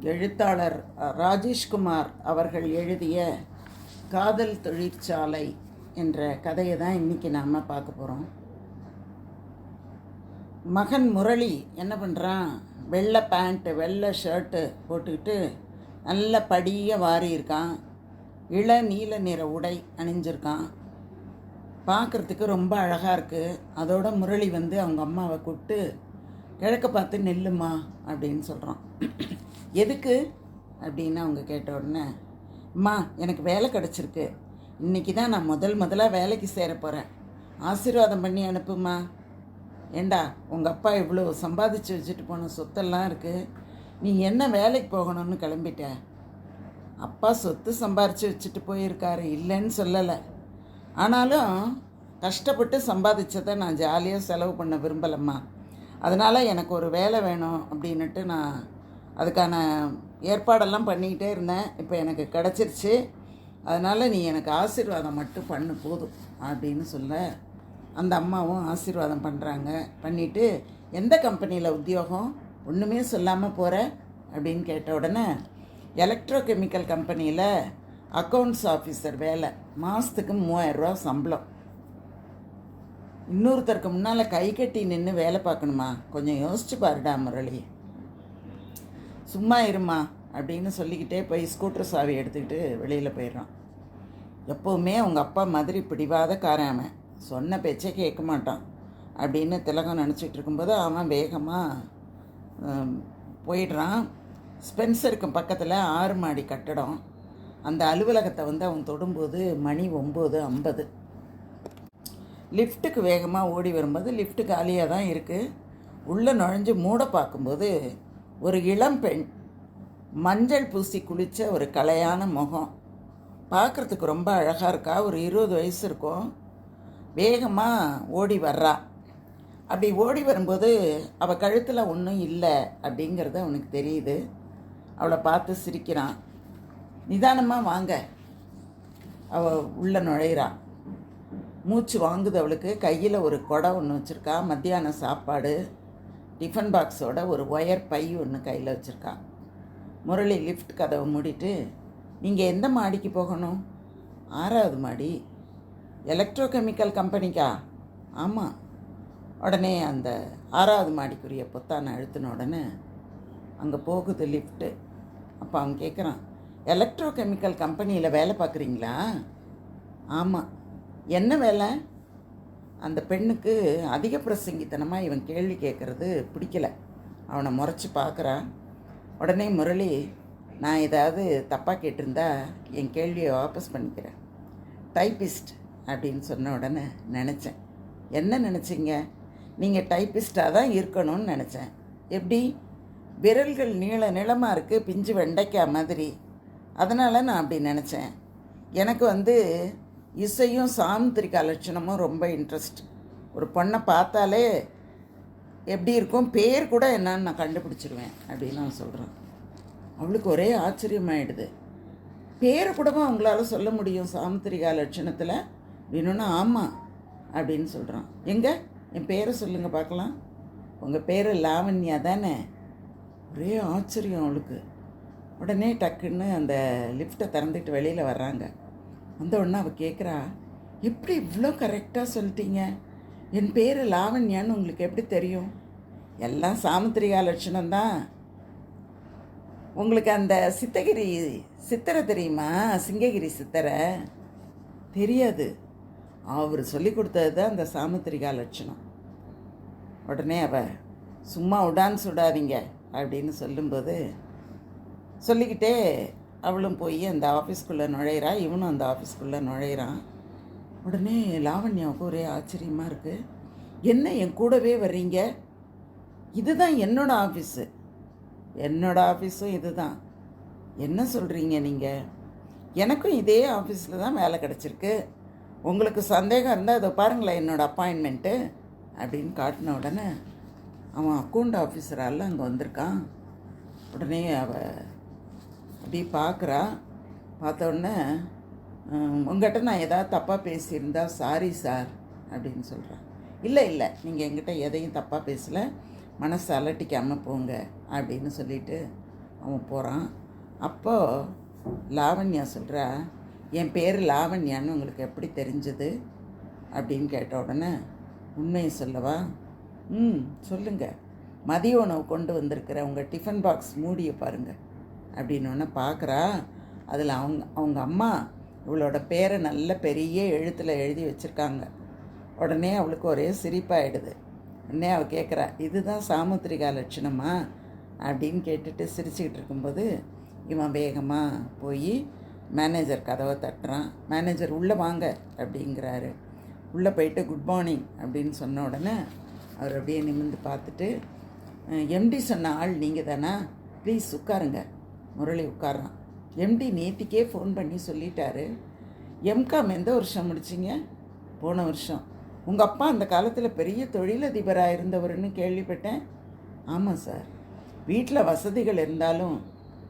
எழுத்தாளர் ராஜேஷ்குமார் அவர்கள் எழுதிய காதல் தொழிற்சாலை என்ற கதையை தான் இன்றைக்கி நாம் பார்க்க போகிறோம். மகன் முரளி என்ன பண்ணுறான், வெள்ளை பேண்ட்டு வெள்ளை ஷர்ட்டு போட்டுக்கிட்டு நல்ல படிய வாரி இருக்கான். நீல நிற உடை அணிஞ்சிருக்கான். பார்க்குறதுக்கு ரொம்ப அழகாக இருக்குது. அதோட முரளி அவங்க அம்மாவை கூப்பிட்டு கிழக்க பார்த்து நெல்லுமா அப்படின்னு சொல்கிறான். எதுக்கு அப்படின்னு அவங்க கேட்ட உடனே, அம்மா எனக்கு வேலை கிடச்சிருக்கு, இன்றைக்கி தான் நான் முதலாக வேலைக்கு சேர போகிறேன், ஆசீர்வாதம் பண்ணி அனுப்புமா. ஏண்டா உங்கள் அப்பா இவ்வளோ சம்பாதிச்சு வச்சுட்டு போன சொத்தெல்லாம் இருக்குது, நீ என்ன வேலைக்கு போகணும்னு கிளம்பிட்ட? அப்பா சொத்து சம்பாரித்து வச்சுட்டு போயிருக்காரு, இல்லைன்னு சொல்லலை. ஆனாலும் கஷ்டப்பட்டு சம்பாதிச்சதை நான் ஜாலியாக செலவு பண்ண விரும்பலம்மா. அதனால் எனக்கு ஒரு வேலை வேணும் அப்படின்னுட்டு நான் அதுக்கான ஏற்பாடெல்லாம் பண்ணிக்கிட்டே இருந்தேன். இப்போ எனக்கு கிடச்சிருச்சு, அதனால் நீ எனக்கு ஆசீர்வாதம் மட்டும் பண்ணு போதும் அப்படின்னு சொல்ல, அந்த அம்மாவும் ஆசீர்வாதம் பண்ணுறாங்க. பண்ணிவிட்டு, எந்த கம்பெனியில் உத்தியோகம், ஒன்றுமே சொல்லாமல் போகிற அப்படின்னு கேட்ட உடனே, எலக்ட்ரோகெமிக்கல் கம்பெனியில் அக்கௌண்ட்ஸ் ஆஃபீஸர் வேலை, மாதத்துக்கு 3000 சம்பளம். இன்னொருத்தருக்கு முன்னால் கை கட்டி நின்று வேலை பார்க்கணுமா? கொஞ்சம் யோசிச்சு பாருடா முரளி, சும்மா இருமா அப்படின்னு சொல்லிக்கிட்டே போய் ஸ்கூட்டர் சாவி எடுத்துக்கிட்டு வெளியில் போயிடுறான். எப்போவுமே அவங்க அப்பா மாதிரி பிடிவாதக்காரன், அவன் சொன்ன பேச்சே கேட்க மாட்டான் அப்படின்னு திலகம் நினச்சிட்டு இருக்கும்போது அவன் வேகமாக போயிடுறான். ஸ்பென்சருக்கு பக்கத்தில் 6 மாடி கட்டடம். அந்த அலுவலகத்தை அவன் தொடும்போது மணி 9:50. லிஃப்ட்டுக்கு வேகமாக ஓடி வரும்போது லிஃப்ட்டு காலியாக தான் இருக்குது. உள்ளே நுழைஞ்சு மூட பார்க்கும்போது ஒரு இளம் பெண், மஞ்சள் பூசி குளித்த ஒரு கலையான முகம், பார்க்குறதுக்கு ரொம்ப அழகாக இருக்கா. ஒரு 20 வயசு இருக்கும். வேகமாக ஓடி வர்றா. அப்படி ஓடி வரும்போது அவள் கழுத்தில் ஒன்றும் இல்லை அப்படிங்கிறது அவனுக்கு தெரியுது. அவளை பார்த்து சிரிக்கிறான். நிதானமாக வாங்க. அவள் உள்ளே நுழையிறான். மூச்சு வாங்குது அவளுக்கு. கையில் ஒரு குடம் ஒன்று வச்சுருக்கா, மத்தியான சாப்பாடு, டிஃபன் பாக்ஸோட ஒரு ஒயர் பை ஒன்று கையில் வச்சுருக்கா. முரளி லிஃப்ட் கதவை மூடிட்டு, நீங்கள் எந்த மாடிக்கு போகணும்? 6வது மாடி. எலக்ட்ரோகெமிக்கல் கம்பெனிக்கா? ஆமாம். உடனே அந்த 6வது மாடிக்குரிய பொத்தானை அழுத்தின உடனே அங்கே போகுது லிஃப்ட்டு. அப்போ அவன் கேட்குறான், எலக்ட்ரோகெமிக்கல் கம்பெனியில் வேலை பார்க்குறீங்களா? ஆமாம். என்ன வேலை? அந்த பெண்ணுக்கு அதிக பிரசங்கித்தனமாக இவன் கேள்வி கேட்குறது பிடிக்கல. அவனை முறைச்சி பார்க்குறான். உடனே முரளி, நான் ஏதாவது தப்பாக கேட்டிருந்தா என் கேள்வியை வாபஸ் பண்ணிக்கிறேன், டைப்பிஸ்ட் அப்படின்னு சொன்ன உடனே நினச்சேன். என்ன நினச்சிங்க? நீங்கள் டைப்பிஸ்டாக தான் இருக்கணும்னு நினச்சேன். எப்படி? விரல்கள் நீளமாக இருக்குது, பிஞ்சு வெண்டைக்காய் மாதிரி. அதனால் நான் அப்படி நினச்சேன். எனக்கு இசையும் சாமுத்திரிகா லட்சணமும் ரொம்ப இன்ட்ரெஸ்ட். ஒரு பொண்ணை பார்த்தாலே எப்படி இருக்கும், பேர் கூட என்னன்னு நான் கண்டுபிடிச்சிருவேன் அப்படின்னு நான் சொல்கிறேன். அவளுக்கு ஒரே ஆச்சரியமாயிடுது. பேரை கூடவா அவங்களால சொல்ல முடியும் சாமுத்திரிகா லட்சணத்தில் அப்படின்னா? ஆமாம் அப்படின்னு சொல்கிறான். எங்கே என் பேரை சொல்லுங்கள் பார்க்கலாம். உங்கள் பேர் லாவண்யா தானே? ஒரே ஆச்சரியம் அவளுக்கு. உடனே டக்குன்னு அந்த லிஃப்ட்டை திறந்துட்டு வெளியில் வர்றாங்க. வந்த உடனே அவள் கேட்குறா, எப்படி இவ்வளோ கரெக்டாக சொல்லிட்டீங்க? என் பேர் லாவண்யான்னு உங்களுக்கு எப்படி தெரியும்? எல்லாம் சாமுத்திரிகா லட்சணம்தான். உங்களுக்கு அந்த சித்தரை தெரியுமா? சிங்ககிரி சித்தரை தெரியாது. அவர் சொல்லி கொடுத்தது தான் அந்த சாமுத்திரிகா லட்சணம். உடனே அவள், சும்மா உடான்னு சுடாதீங்க அப்படின்னு சொல்லும்போது சொல்லிக்கிட்டே அவளும் போய் அந்த ஆஃபீஸ்க்குள்ளே நுழையிறா. இவனும் அந்த ஆஃபீஸ்க்குள்ளே நுழையிறான். உடனே லாவண்யாவுக்கு ஒரே ஆச்சரியமாக இருக்குது. என்ன என் கூடவே வர்றீங்க? இதுதான் என்னோடய ஆஃபீஸு. என்னோடய ஆஃபீஸும் இது தான். என்ன சொல்கிறீங்க நீங்கள்? எனக்கும் இதே ஆஃபீஸில் தான் வேலை கிடச்சிருக்கு. உங்களுக்கு சந்தேகம் இருந்தால் அதை பாருங்களேன், என்னோடய அப்பாயின்மெண்ட்டு அப்படின்னு காட்டின உடனே அவன் அக்கௌண்ட் ஆஃபீஸரால் அங்கே வந்திருக்கான். உடனே அவள் அப்படி பார்க்குறா. பார்த்த உடனே, உங்கள்கிட்ட நான் எதாவது தப்பாக பேசியிருந்தா சாரி சார் அப்படின்னு சொல்கிறான். இல்லை நீங்கள் என்கிட்ட எதையும் தப்பாக பேசலை, மனசை அலட்டிக்காமல் போங்க அப்படின்னு சொல்லிவிட்டு அவன் போகிறான். அப்போது லாவண்யா சொல்கிறா, என் பேர் லாவண்யான்னு உங்களுக்கு எப்படி தெரிஞ்சது அப்படின்னு கேட்ட உடனே, உண்மையை சொல்லவா? சொல்லுங்கள். மதிய உணவு கொண்டு வந்திருக்கிற உங்கள் டிஃபன் பாக்ஸ் மூடியை பாருங்கள் அப்படின்னோடனே பார்க்குறா. அதில் அவங்க அம்மா இவளோட பேரை நல்ல பெரிய எழுத்தில் எழுதி வச்சுருக்காங்க. உடனே அவளுக்கு ஒரே சிரிப்பாயிடுது. உடனே அவள் கேட்குறா, இதுதான் சாமுத்திரிகா லட்சணமா அப்படின்னு கேட்டுட்டு சிரிச்சுக்கிட்டு இருக்கும்போது இவன் வேகமாக போய் மேனேஜர் கதவை தட்டுறான். மேனேஜர் உள்ளே வாங்க அப்படிங்கிறாரு. உள்ளே போயிட்டு குட் மார்னிங் அப்படின்னு சொன்ன உடனே அவர் அப்படியே நிமிர்ந்து பார்த்துட்டு, எம்டி சொன்ன ஆள் நீங்கள் தானா? ப்ளீஸ் உட்காருங்க. முரளி உட்காரான். எம்டி நேத்திக்கே ஃபோன் பண்ணி சொல்லிட்டாரு. எம்காம் எந்த வருஷம் முடிச்சிங்க? போன வருஷம். உங்கள் அப்பா அந்த காலத்தில் பெரிய தொழிலதிபராக இருந்தவர்னு கேள்விப்பட்டேன். ஆமாம் சார். வீட்டில் வசதிகள் இருந்தாலும்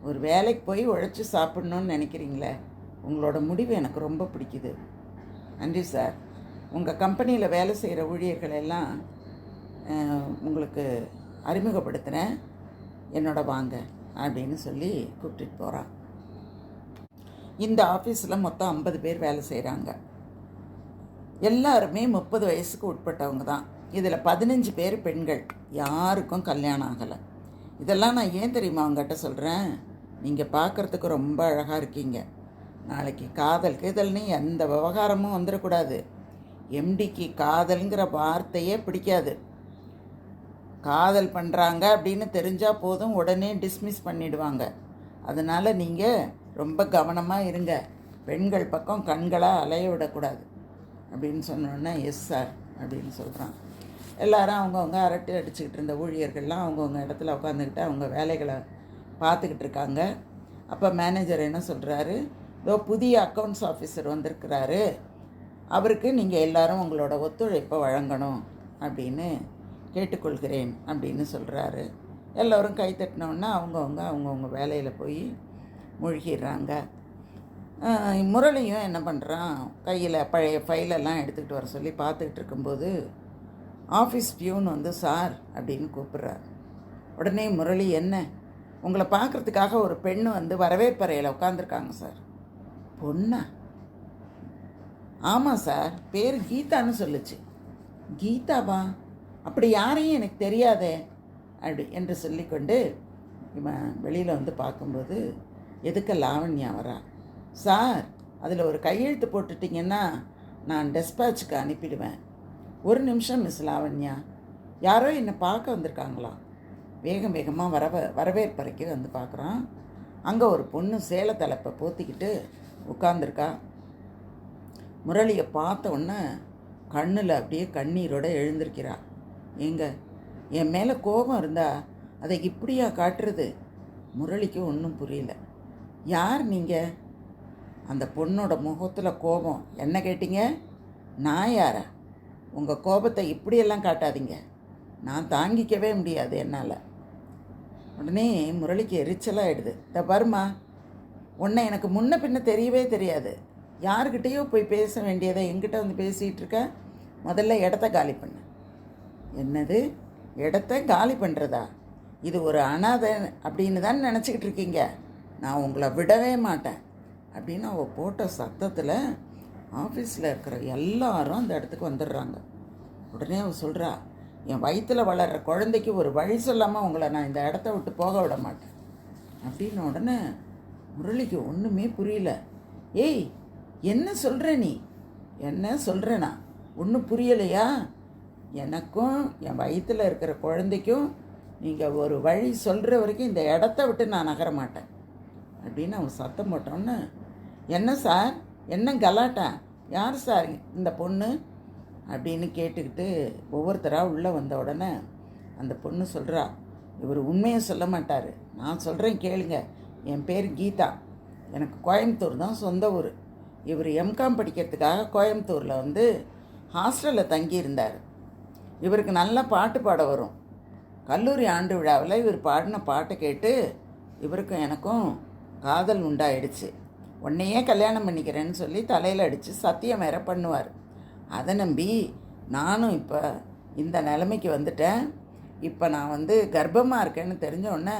ஒரு வேலைக்கு போய் உழைச்சி சாப்பிட்ணுன்னு நினைக்கிறீங்களே, உங்களோட முடிவு எனக்கு ரொம்ப பிடிக்குது. நன்றி சார். உங்கள் கம்பெனியில் வேலை செய்கிற ஊழியர்கள் எல்லாம் உங்களுக்கு அறிமுகப்படுத்துகிறேன், என்னோட வாங்க அப்படின்னு சொல்லி கூப்பிட்டுட்டு போகிறான். இந்த ஆஃபீஸில் மொத்தம் 50 பேர் வேலை செய்கிறாங்க. எல்லாருமே 30 வயசுக்கு உட்பட்டவங்க தான். இதில் 15 பேர் பெண்கள். யாருக்கும் கல்யாணம் ஆகலை. இதெல்லாம் நான் ஏன் தெரியுமா அவங்ககிட்ட சொல்கிறேன்? நீங்கள் பார்க்குறதுக்கு ரொம்ப அழகாக இருக்கீங்க. நாளைக்கு காதல் கீதல்னு எந்த விவகாரமும் வந்துடக்கூடாது. எம்டிக்கு காதல்ங்கிற வார்த்தையே பிடிக்காது. காதல் பண்ணுறாங்க அப்படின்னு தெரிஞ்சால் போதும், உடனே டிஸ்மிஸ் பண்ணிடுவாங்க. அதனால் நீங்கள் ரொம்ப கவனமாக இருங்க. பெண்கள் பக்கம் கண்களாக அலைய விடக்கூடாது அப்படின்னு சொன்னோன்னே எஸ் சார் அப்படின்னு சொல்கிறான். எல்லாரும் அவங்கவுங்க அரட்டை அடிச்சுக்கிட்டு இருந்த ஊழியர்கள்லாம் அவங்கவுங்க இடத்துல உட்காந்துக்கிட்டு அவங்க வேலைகளை பார்த்துக்கிட்டு இருக்காங்க. அப்போ மேனேஜர் என்ன சொல்கிறாரு, இதோ புதிய அக்கௌண்ட்ஸ் ஆஃபீஸர் வந்திருக்கிறாரு, அவருக்கு நீங்கள் எல்லாரும் உங்களோட ஒத்துழைப்பை வழங்கணும் அப்படின்னு கேட்டுக்கொள்கிறேன் அப்படின்னு சொல்கிறாரு. எல்லோரும் கை தட்டினோன்னா அவங்கவுங்க வேலையில் போய் மூழ்கிடுறாங்க. முரளியும் என்ன பண்ணுறான், கையில் பழைய ஃபைலெல்லாம் எடுத்துக்கிட்டு வர சொல்லி பார்த்துக்கிட்டு இருக்கும்போது ஆஃபீஸ் பியூன் வந்து சார் அப்படின்னு கூப்பிட்றாரு. உடனே முரளி, என்ன, உங்களை பார்க்குறதுக்காக ஒரு பெண்ணு வந்து வரவேற்பறையில் உட்காந்துருக்காங்க சார். பொண்ணா? ஆமாம் சார், பேர் கீதான்னு சொல்லுச்சு. கீதாவா? அப்படி யாரையும் எனக்கு தெரியாதே அப்படி என்று சொல்லிக்கொண்டு இவன் வெளியில் வந்து பார்க்கும்போது எதுக்க லாவண்யா வரா. சார், அதில் ஒரு கையெழுத்து போட்டுட்டிங்கன்னா நான் டெஸ்பாச்சுக்கு அனுப்பிடுவேன். ஒரு நிமிஷம் மிஸ் லாவண்யா, யாரோ என்னை பார்க்க வந்திருக்காங்களா? வேகம் வேகமாக வரவேற்பறைக்கு வந்து பார்க்குறான். அங்கே ஒரு பொண்ணு சேலை தலைப்பை போத்திக்கிட்டு உட்காந்துருக்கா. முரளியை பார்த்த உடனே கண்ணில் அப்படியே கண்ணீரோடு எழுந்திருக்கிறா. ஏங்க, என் மேலே கோபம் இருந்தால் அதை இப்படியா காட்டுறது? முரளிக்கு ஒன்றும் புரியல. யார் நீங்கள்? அந்த பொண்ணோட முகத்தில் கோபம். என்ன கேட்டீங்க? நான் யாரா? உங்கள் கோபத்தை இப்படியெல்லாம் காட்டாதீங்க, நான் தாங்கிக்கவே முடியாது என்னால். உடனே முரளிக்கு எரிச்சலாகிடுது. இந்த பாருமா, உன்னை எனக்கு முன்ன பின்ன தெரியவே தெரியாது. யாருக்கிட்டேயோ போய் பேச வேண்டியதை என்கிட்ட வந்து பேசிகிட்டு இருக்க. முதல்ல இடத்த காலி பண்ணு. என்னது, இடத்த காலி பண்ணுறதா? இது ஒரு அனாதை அப்படின்னு தான் நினச்சிக்கிட்டு இருக்கீங்க. நான் உங்களை விடவே மாட்டேன் அப்படின்னு அவள் போட்ட சத்தத்தில் ஆஃபீஸில் இருக்கிற எல்லாரும் அந்த இடத்துக்கு வந்துடுறாங்க. உடனே அவள் சொல்கிறா, என் வயிற்றில் வளர்கிற குழந்தைக்கு ஒரு வழி சொல்லாமல் உங்களை நான் இந்த இடத்த விட்டு போக விட மாட்டேன் அப்படின்னு. உடனே முரளிக்கு ஒன்றுமே புரியல. ஏய், என்ன சொல்கிற நீ? என்ன சொல்கிறேனா? ஒன்றும் புரியலையா? எனக்கும் என் வயிற்றில் இருக்கிற குழந்தைக்கும் நீங்கள் ஒரு வழி சொல்கிற வரைக்கும் இந்த இடத்த விட்டு நான் நகர மாட்டேன் அப்படின்னு அவன் சத்தம் போட்டோன்னு, என்ன சார், என்ன கலாட்டா? யார் சார் இந்த பொண்ணு அப்படின்னு கேட்டுக்கிட்டு ஒவ்வொருத்தராக உள்ளே வந்த உடனே அந்த பொண்ணு சொல்கிறா, இவர் உண்மையை சொல்ல மாட்டார், நான் சொல்கிறேன் கேளுங்க. என் பேர் கீதா, எனக்கு கோயம்புத்தூர் தான் சொந்த ஊர். இவர் எம்காம் படிக்கிறதுக்காக கோயம்புத்தூரில் வந்து ஹாஸ்டலில் தங்கியிருந்தார். இவருக்கு நல்லா பாட்டு பாட வரும். கல்லூரி ஆண்டு விழாவில் இவர் பாடின பாட்டை கேட்டு இவருக்கும் எனக்கும் காதல் உண்டாயிடுச்சு. உன்னையே கல்யாணம் பண்ணிக்கிறேன்னு சொல்லி தலையில் அடித்து சத்தியம் வேற பண்ணுவார். அதை நம்பி நானும் இப்போ இந்த நிலைமைக்கு வந்துட்டேன். இப்போ நான் வந்து கர்ப்பமாக இருக்கேன்னு தெரிஞ்ச உடனே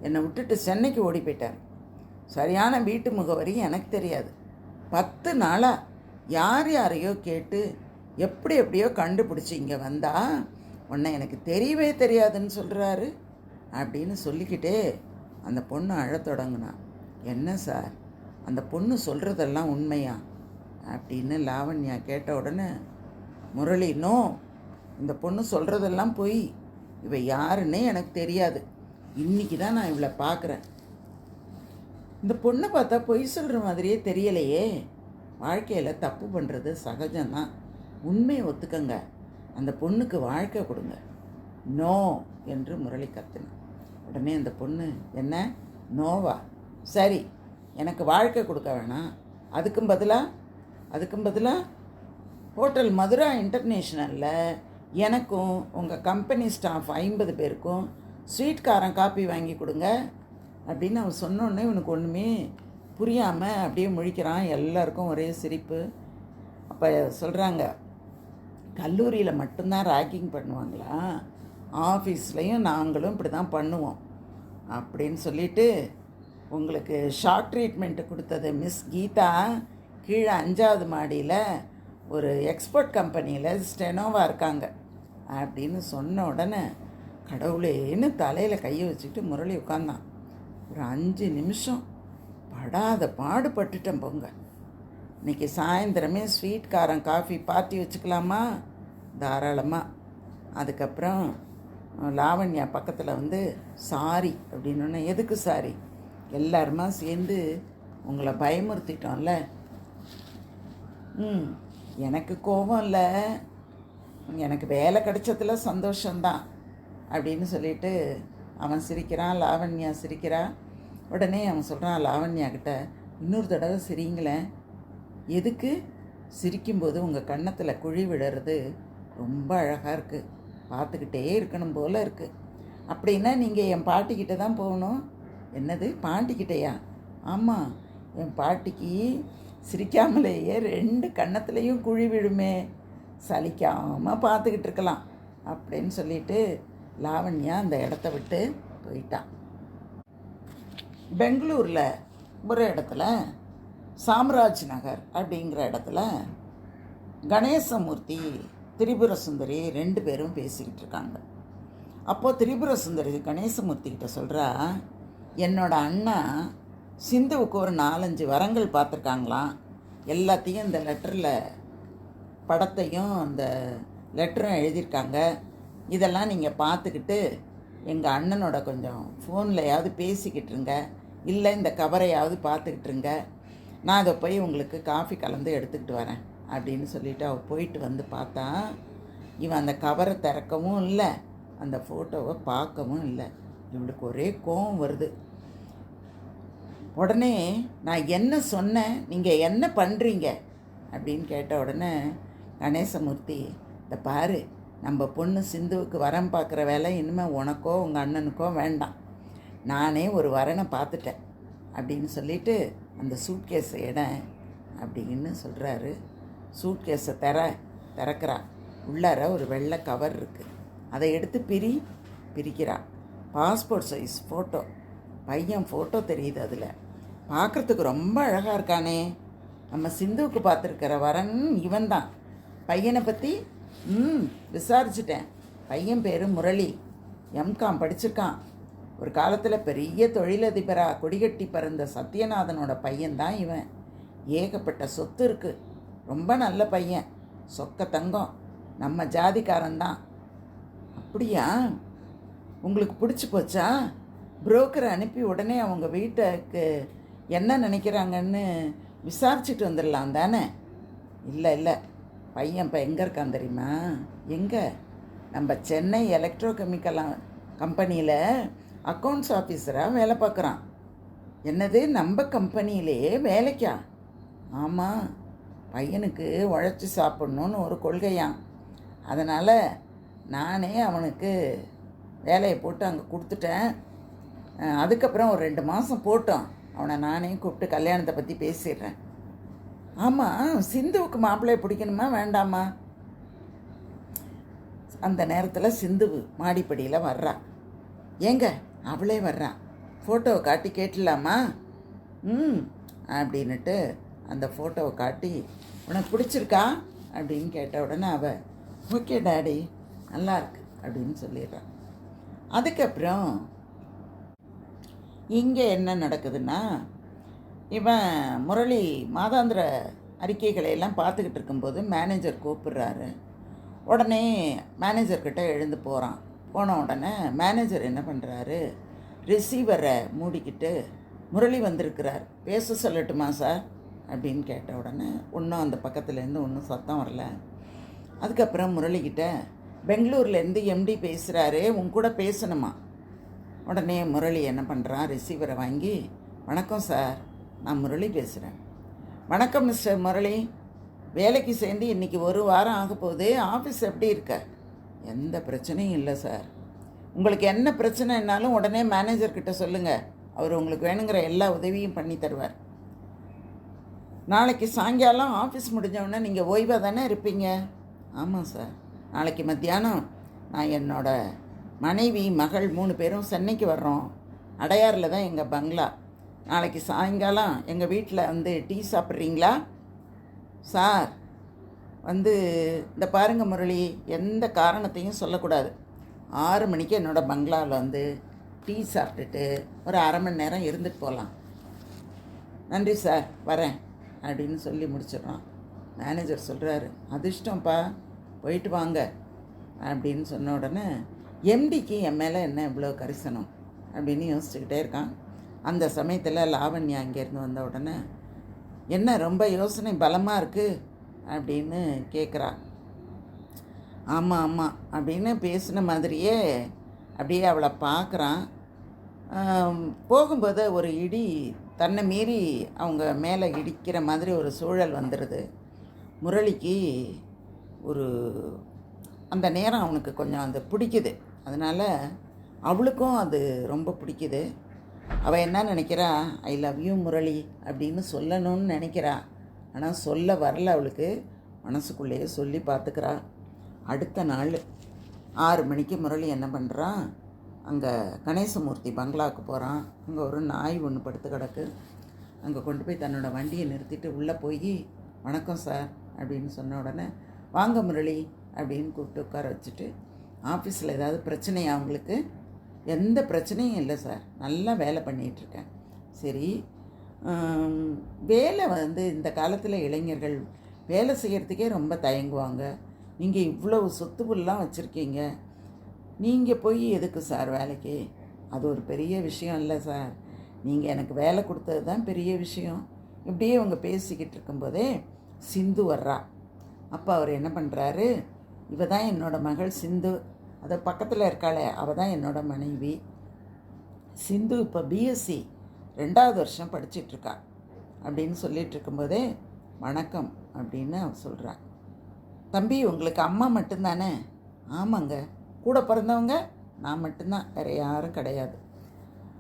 என்னை விட்டுட்டு சென்னைக்கு ஓடி போயிட்டார். சரியான வீட்டு முகவரி எனக்கு தெரியாது. 10 நாளாக யார் யாரையோ கேட்டு எப்படியோ கண்டுபிடிச்சி இங்கே வந்தா உன்னை எனக்கு தெரியவே தெரியாதுன்னு சொல்கிறாரு அப்படின்னு சொல்லிக்கிட்டே அந்த பொண்ணு அழத் தொடங்குனா. என்ன சார், அந்த பொண்ணு சொல்கிறதெல்லாம் உண்மையா அப்படின்னு லாவண்யா கேட்ட உடனே முரளி, நோ, இந்த பொண்ணு சொல்கிறதெல்லாம் போய், இவ யாருன்னே எனக்கு தெரியாது. இன்றைக்கி தான் நான் இவளை பார்க்குறேன். இந்த பொண்ணை பார்த்தா பொய் சொல்கிற மாதிரியே தெரியலையே. வாழ்க்கையில் தப்பு பண்ணுறது சகஜம்தான். உண்மையை ஒத்துக்கங்க. அந்த பொண்ணுக்கு வாழ்க்கை கொடுங்க. நோ என்று முரளி கத்தினான். உடனே அந்த பொண்ணு, என்ன நோவா? சரி, எனக்கு வாழ்க்கை கொடுக்க வேணாம். அதுக்கும் பதிலாக ஹோட்டல் மதுரா இன்டர்நேஷ்னலில் எனக்கும் உங்கள் கம்பெனி ஸ்டாஃப் 50 பேருக்கும் ஸ்வீட்காரன் காப்பி வாங்கி கொடுங்க அப்படின்னு அவன் சொன்னோடனே இவனுக்கு ஒன்றுமே புரியாமல் அப்படியே முழிக்கிறான். எல்லாருக்கும் ஒரே சிரிப்பு. அப்போ சொல்கிறாங்க, கல்லூரியில் மட்டும்தான் ராக்கிங் பண்ணுவாங்களா? ஆஃபீஸ்லேயும் நாங்களும் இப்படி தான் பண்ணுவோம் அப்படின்னு சொல்லிட்டு, உங்களுக்கு ஷாக் ட்ரீட்மெண்ட்டு கொடுத்தது மிஸ் கீதா கீழே 5வது மாடியில் ஒரு எக்ஸ்போர்ட் கம்பெனியில் ஸ்டெனோவாக இருக்காங்க அப்படின்னு சொன்ன உடனே கடவுளேன்னு தலையில் கையை வச்சுக்கிட்டு முரளி உட்காந்தான். ஒரு 5 நிமிஷம் படாத பாடுபட்டுட்டேன் போங்க. இன்றைக்கி சாயந்தரமே ஸ்வீட்காரன் காஃபி பார்ட்டி வச்சுக்கலாமா? தாராளமாக. அதுக்கப்புறம் லாவண்யா பக்கத்தில் வந்து சாரி அப்படின்னோடனே, எதுக்கு சாரி? எல்லாருமா சேர்ந்து உங்களை பயமுறுத்திட்டோம்ல. எனக்கு கோபம் இல்லை, எனக்கு வேலை கிடைச்சதுல சந்தோஷந்தான் அப்படின்னு சொல்லிட்டு அவன் சிரிக்கிறான். லாவண்யா சிரிக்கிறா. உடனே அவன் சொல்கிறான் லாவண்யா கிட்ட, இன்னொரு தடவை சிரிங்களேன். எதுக்கு? சிரிக்கும்போது உங்கள் கன்னத்தில் குழி விடுறது ரொம்ப அழகாக இருக்குது, பார்த்துக்கிட்டே இருக்கணும் போல் இருக்குது. அப்படின்னா நீங்கள் என் பாட்டிக்கிட்ட தான் போகணும். என்னது, பாட்டிக்கிட்டையா? ஆமாம், என் பாட்டிக்கு சிரிக்காமலேயே 2 கன்னத்துலேயும் குழி விழுமே, சலிக்காமல் பார்த்துக்கிட்டு இருக்கலாம் அப்படின்னு சொல்லிட்டு லாவண்யா அந்த இடத்த விட்டு போயிட்டான். பெங்களூரில் ஒரு இடத்துல சாம்ராஜ் நகர் அப்படிங்கிற இடத்துல கணேசமூர்த்தி திரிபுர சுந்தரி 2 பேரும் பேசிக்கிட்டு இருக்காங்க. அப்போது திரிபுர சுந்தரி கணேசமூர்த்தி கிட்ட சொல்கிறா, என்னோட அண்ணா சிந்துவுக்கு ஒரு 4-5 வரங்கள் பார்த்துருக்காங்களாம். எல்லாத்தையும் இந்த லெட்டரில் படத்தையும் அந்த லெட்டரும் எழுதியிருக்காங்க. இதெல்லாம் நீங்கள் பார்த்துக்கிட்டு எங்கள் அண்ணனோட கொஞ்சம் ஃபோன்லையாவது பேசிக்கிட்டுருங்க, இல்லை இந்த கவரையாவது பார்த்துக்கிட்டுருங்க. நான் அதை போய் உங்களுக்கு காஃபி கலந்து எடுத்துக்கிட்டு வரேன் அப்படின்னு சொல்லிவிட்டு அவள் போயிட்டு வந்து பார்த்தா, இவன் அந்த கவரை திறக்கவும் இல்லை, அந்த ஃபோட்டோவை பார்க்கவும் இல்லை. இவளுக்கு ஒரே கோபம் வருது. உடனே நான் என்ன சொன்னேன், நீங்கள் என்ன பண்ணுறீங்க அப்படின்னு கேட்ட உடனே கணேசமூர்த்தி, இந்த பாரு, நம்ம பொண்ணு சிந்துவுக்கு வரம் பார்க்குற வேலை இனிமேல் உனக்கோ உங்கள் அண்ணனுக்கோ வேண்டாம். நானே ஒரு வரனை பார்த்துட்டேன் அப்படின்னு சொல்லிவிட்டு அந்த சூட்கேஸை அப்படின்னு சொல்கிறாரு. சூட்கேஸை திறக்கிறா. உள்ளார ஒரு வெள்ளை கவர் இருக்குது. அதை எடுத்து பிரிக்கிறா. பாஸ்போர்ட் சைஸ் ஃபோட்டோ, பையன் ஃபோட்டோ தெரியுது. அதில் பார்க்குறதுக்கு ரொம்ப அழகாக இருக்கானே, நம்ம சிந்துவுக்கு பார்த்துருக்கிற வரன் இவன் தான். பையனை பற்றி விசாரிச்சிட்டேன். பையன் பேர் முரளி, எம்காம் படிச்சிருக்கான். ஒரு காலத்தில் பெரிய தொழிலதிபராக கொடிகட்டி பறந்த சத்யநாதனோட பையன்தான் இவன். ஏகப்பட்ட சொத்து இருக்குது. ரொம்ப நல்ல பையன், சொக்க தங்கம், நம்ம ஜாதிக்காரன்தான். அப்படியா? உங்களுக்கு பிடிச்சி போச்சா? புரோக்கரை அனுப்பி உடனே அவங்க வீட்டுக்கு என்ன நினைக்கிறாங்கன்னு விசாரிச்சுட்டு வந்துடலாம் தானே? இல்லை, பையன் இப்போ எங்கே இருக்கான் தெரியுமா? எங்கே? நம்ம சென்னை எலக்ட்ரோகெமிக்கல் கம்பெனியில் அக்கௌண்ட்ஸ் ஆஃபீஸராக வேலை பார்க்குறான். என்னது, நம்ம கம்பெனியிலேயே வேலைக்கா? ஆமாம், பையனுக்கு உழைச்சி சாப்பிட்ணுன்னு ஒரு கொள்கையான். அதனால் நானே அவனுக்கு வேலையை போட்டு அங்கே கொடுத்துட்டேன். அதுக்கப்புறம் ஒரு 2 மாதம் போட்டோம். அவனை நானே கூப்பிட்டு கல்யாணத்தை பற்றி பேசிடுறேன். ஆமாம், சிந்துவுக்கு மாப்பிள்ளையை பிடிக்கணுமா வேண்டாமா? அந்த நேரத்தில் சிந்துவு மாடிப்படியில் வர்றா. ஏங்க, அவளே வர்றா. ஃபோட்டோவை காட்டி கேட்டலாமா? ம் அப்படின்னுட்டு அந்த ஃபோட்டோவை காட்டி, உனக்கு பிடிச்சிருக்கா அப்படின்னு கேட்ட உடனே அவள் ஓகே டாடி நல்லா இருக்கு அப்படின்னு சொல்லிடுறான். அதுக்கப்புறம் இங்கே என்ன நடக்குதுன்னா, இவன் முரளி மாதாந்திர அறிக்கைகளை எல்லாம் பார்த்துக்கிட்டு இருக்கும்போது மேனேஜர் கூப்பிடுறாரு. உடனே மேனேஜர்கிட்ட எழுந்து போகிறான். போன உடனே மேனேஜர் என்ன பண்ணுறாரு, ரிசீவரை மூடிக்கிட்டு முரளி வந்திருக்கிறார், பேச சொல்லட்டுமா சார் அப்படின்னு கேட்ட உடனே ஒன்றும் அந்த பக்கத்துலேருந்து ஒன்றும் சத்தம் வரல. அதுக்கப்புறம் முரளிக்கிட்ட பெங்களூர்லேருந்து எம்டி பேசுகிறாரு, உன் கூட பேசணுமா. உடனே முரளி என்ன பண்ணுறான், ரிசீவரை வாங்கி வணக்கம் சார், நான் முரளி பேசுகிறேன். வணக்கம் மிஸ்டர் முரளி, வேலைக்கு சேர்ந்து இன்றைக்கி 1 வாரம் ஆக போகுது, ஆஃபீஸ் எப்படி இருக்க? எந்த பிரச்சனையும் இல்லை சார். உங்களுக்கு என்ன பிரச்சனைனாலும் உடனே மேனேஜர்கிட்ட சொல்லுங்கள், அவர் உங்களுக்கு வேணுங்கிற எல்லா உதவியும் பண்ணி தருவார். நாளைக்கு சாயங்காலம் ஆஃபீஸ் முடிஞ்சவுடனே நீங்கள் ஓய்வாக தானே இருப்பீங்க? ஆமாம் சார், நாளைக்கு மத்தியானம் நான் என்னோட மனைவி மகள் 3 பேரும் சென்னைக்கு வர்றோம். அடையாரில் தான் எங்கள் பங்களா. நாளைக்கு சாயங்காலம் எங்கள் வீட்டில் வந்து டீ சாப்பிட்றீங்களா? சார் இந்த பாருங்கள் முரளி, எந்த காரணத்தையும் சொல்லக்கூடாது. 6 மணிக்கு என்னோடய பங்களாவில் வந்து டீ சாப்பிட்டுட்டு ஒரு அரை மணி நேரம் இருந்துட்டு போகலாம். நன்றி சார், வரேன் அப்படின்னு சொல்லி முடிச்சிடுறான். மேனேஜர் சொல்கிறாரு, அதிர்ஷ்டம்ப்பா, போயிட்டு வாங்க அப்படின்னு சொன்ன உடனே எம்டிக்கு என் மேலே என்ன இவ்வளோ கரிசனம் அப்படின்னு யோசிச்சுக்கிட்டே இருக்கான். அந்த சமயத்தில் லாவண்யா அங்கேருந்து வந்த உடனே, என்ன ரொம்ப யோசனை பலமாக இருக்குது அப்படின்னு கேட்குறா. ஆமாம் ஆமாம் அப்படின்னு பேசின மாதிரியே அப்படியே அவளை பார்க்குறான். போகும்போது ஒரு இடி தன்னை மீறி அவங்க மேலே இடிக்கிற மாதிரி ஒரு சூழல் வந்துடுது. முரளிக்கு அந்த நேரம் அவனுக்கு கொஞ்சம் அது பிடிக்குது. அதனால் அவளுக்கும் அது ரொம்ப பிடிக்குது. அவள் என்ன நினைக்கிறா, ஐ லவ் யூ முரளி அப்படின்னு சொல்லணும்னு நினைக்கிறா. ஆனால் சொல்ல வரல அவளுக்கு, மனசுக்குள்ளேயே சொல்லி பார்த்துக்கிறா. அடுத்த நாள் 6 மணிக்கு முரளி என்ன பண்ணுறான், அங்கே கணேசமூர்த்தி பங்களாவுக்கு போகிறான். அங்கே ஒரு நாய் ஒன்று படுத்து கிடக்கு. அங்கே கொண்டு போய் தன்னோட வண்டியை நிறுத்திட்டு உள்ளே போய் வணக்கம் சார் அப்படின்னு சொன்ன உடனே, வாங்க முரளி அப்படின்னு கூப்பிட்டு உட்கார வச்சுட்டு, ஆஃபீஸில் ஏதாவது பிரச்சனையா அவங்களுக்கு? எந்த பிரச்சனையும் இல்லை சார், நல்லா வேலை பண்ணிகிட்ருக்கேன். சரி, வேலை இந்த காலத்தில் இளைஞர்கள் வேலை செய்கிறதுக்கே ரொம்ப தயங்குவாங்க. நீங்கள் இவ்வளவு சொத்து புல்லாம் வச்சுருக்கீங்க, நீங்கள் போய் எதுக்கு சார் வேலைக்கு? அது ஒரு பெரிய விஷயம் இல்லை சார், நீங்கள் எனக்கு வேலை கொடுத்தது தான் பெரிய விஷயம். இப்படியே அவங்க பேசிக்கிட்டு இருக்கும்போதே சிந்து வர்றா. அப்போ அவர் என்ன பண்ணுறாரு, இவ தான் என்னோடய மகள் சிந்து, அதை பக்கத்தில் இருக்காளே அவள் தான் என்னோடய மனைவி. சிந்து இப்போ பிஎஸ்சி 2வது வருஷம் படிச்சிட்ருக்கா அப்படின்னு சொல்லிகிட்டு இருக்கும்போதே, வணக்கம் அப்படின்னு அவள் சொல்கிறாள். தம்பி, உங்களுக்கு அம்மா மட்டும்தானே? ஆமாங்க, கூட பிறந்தவங்க நான் மட்டும்தான், வேறு யாரும் கிடையாது.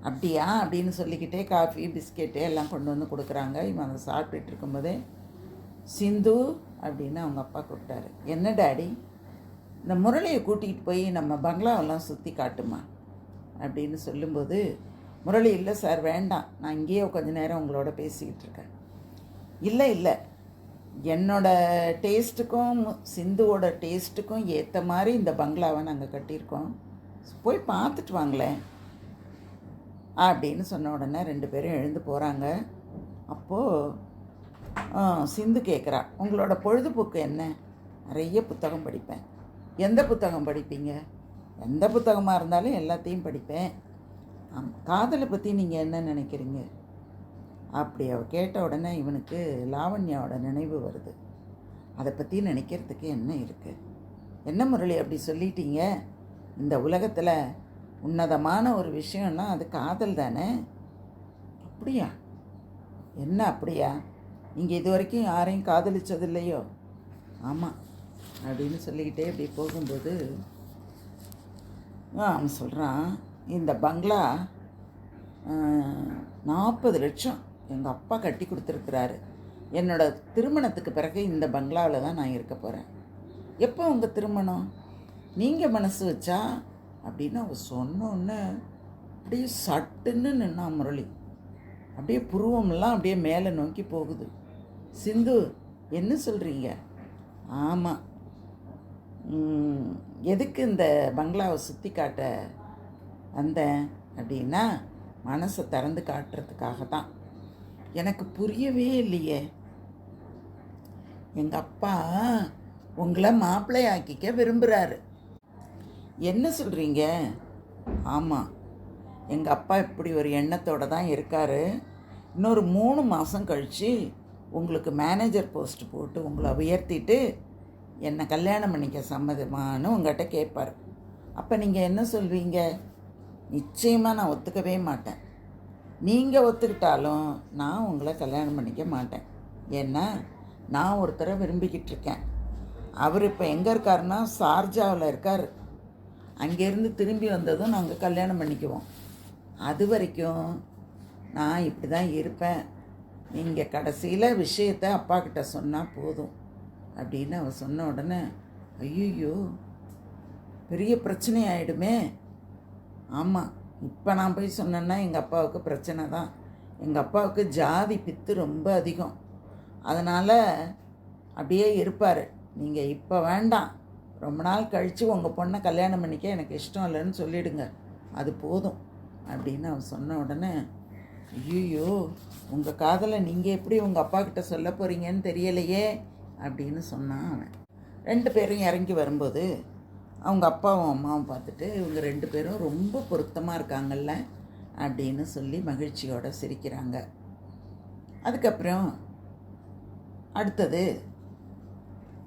அப்படியா அப்படின்னு சொல்லிக்கிட்டே காஃபி பிஸ்கெட்டு எல்லாம் கொண்டு வந்து கொடுக்குறாங்க. இவன் அதை சாப்பிட்டுட்டு இருக்கும்போதே, சிந்து அப்படின்னு அவங்க அப்பா கூப்பிட்டாரு. என்ன டாடி, இந்த முரளியை கூட்டிகிட்டு போய் நம்ம பங்களாவெல்லாம் சுற்றி காட்டுமா அப்படின்னு சொல்லும்போது, முரளி இல்லை சார் வேண்டாம், நான் இங்கேயே கொஞ்சம் நேரம் உங்களோட பேசிக்கிட்டு இருக்கேன். இல்லை இல்லை, என்னோடய டேஸ்ட்டுக்கும் சிந்துவோட டேஸ்ட்டுக்கும் ஏற்ற மாதிரி இந்த பங்களாவை நாங்கள் கட்டியிருக்கோம், போய் பார்த்துட்டு வாங்களேன் அப்படின்னு சொன்ன உடனே 2 பேரும் எழுந்து போகிறாங்க. அப்போது சிந்து கேட்குறா, உங்களோட பொழுதுபோக்கு என்ன? நிறைய புத்தகம் படிப்பேன். எந்த புத்தகம் படிப்பீங்க? எந்த புத்தகமாக இருந்தாலும் எல்லாத்தையும் படிப்பேன். காதலை பற்றி நீங்கள் என்ன நினைக்கிறீங்க? அப்படி அவள் கேட்ட உடனே இவனுக்கு லாவண்யாவோட நினைவு வருது. அதை பற்றி நினைக்கிறதுக்கு என்ன இருக்குது? என்ன முரளி அப்படி சொல்லிட்டீங்க? இந்த உலகத்தில் உன்னதமான ஒரு விஷயம்னா அது காதல் தானே? அப்படியா? என்ன அப்படியா? நீங்கள் இது வரைக்கும் யாரையும் காதலிச்சது இல்லையோ? ஆமாம் அப்படின்னு சொல்லிக்கிட்டே இப்படி போகும்போது அவன் சொல்கிறான், இந்த பங்களா 40 லட்சம் எங்கள் அப்பா கட்டி கொடுத்துருக்குறாரு. என்னோடய திருமணத்துக்கு பிறகு இந்த பங்களாவில் தான் நான் இருக்க போகிறேன். எப்போ உங்கள் திருமணம்? நீங்கள் மனசு வச்சா அப்படின்னு அவள் சொன்னோன்னே அப்படியே சட்டுன்னு நின்னான் முரளி. அப்படியே புருவமெல்லாம் அப்படியே மேலே நோக்கி போகுது. சிந்து, என்ன சொல்கிறீங்க? ஆமாம், எதுக்கு இந்த பங்களாவை சுற்றி காட்ட வந்தேன் அப்படின்னா மனசை திறந்து காட்டுறதுக்காக தான். எனக்கு புரியவே இல்லையே. எங்கள் அப்பா உங்களை மாப்பிள்ளையாக்கிக்க விரும்புகிறாரு. என்ன சொல்கிறீங்க? ஆமாம், எங்கள் அப்பா இப்படி ஒரு எண்ணத்தோடு தான் இருக்கார். இன்னொரு 3 மாதம் கழித்து உங்களுக்கு மேனேஜர் போஸ்ட் போட்டு உங்களை உயர்த்திட்டு என்னை கல்யாணம் பண்ணிக்க சம்மதமானு உங்கள்கிட்ட கேட்பார். அப்போ நீங்கள் என்ன சொல்வீங்க? நிச்சயமாக நான் ஒத்துக்கவே மாட்டேன். நீங்கள் ஒத்துக்கிட்டாலும் நான் உங்களை கல்யாணம் பண்ணிக்க மாட்டேன். ஏன்னா நான் ஒருத்தரை விரும்பிக்கிட்டு இருக்கேன். அவர் இப்போ எங்கே இருக்காருன்னா ஷார்ஜாவில் இருக்கார். அங்கேருந்து திரும்பி வந்ததும் நாங்கள் கல்யாணம் பண்ணிக்குவோம். அது வரைக்கும் நான் இப்படி தான் இருப்பேன். நீங்கள் கடைசியில் விஷயத்தை அப்பா கிட்ட சொன்னால் போதும் அப்படின்னு அவர் சொன்ன உடனே, ஐயோ பெரிய பிரச்சனை ஆகிடுமே. ஆமாம், இப்போ நான் போய் சொன்னேன்னா எங்கள் அப்பாவுக்கு பிரச்சனை தான். எங்கள் அப்பாவுக்கு ஜாதி பித்து ரொம்ப அதிகம். அதனால் அப்படியே இருப்பார். நீங்கள் இப்போ வேண்டாம், ரொம்ப நாள் கழித்து உங்கள் பொண்ணை கல்யாணம் பண்ணிக்க எனக்கு இஷ்டம் இல்லைன்னு சொல்லிவிடுங்க, அது போதும் அப்படின்னு அவன் சொன்ன உடனே, ஐயோ உங்கள் காதலை நீங்கள் எப்படி உங்கள் அப்பா கிட்ட சொல்ல போகிறீங்கன்னு தெரியலையே அப்படின்னு சொன்னான் அவன். 2 பேரும் இறங்கி வரும்போது அவங்க அப்பாவும் அம்மாவும் பார்த்துட்டு இவங்க 2 பேரும் ரொம்ப பொருத்தமாக இருக்காங்கல்ல அப்படின்னு சொல்லி மகிழ்ச்சியோடு சிரிக்கிறாங்க. அதுக்கப்புறம் அடுத்தது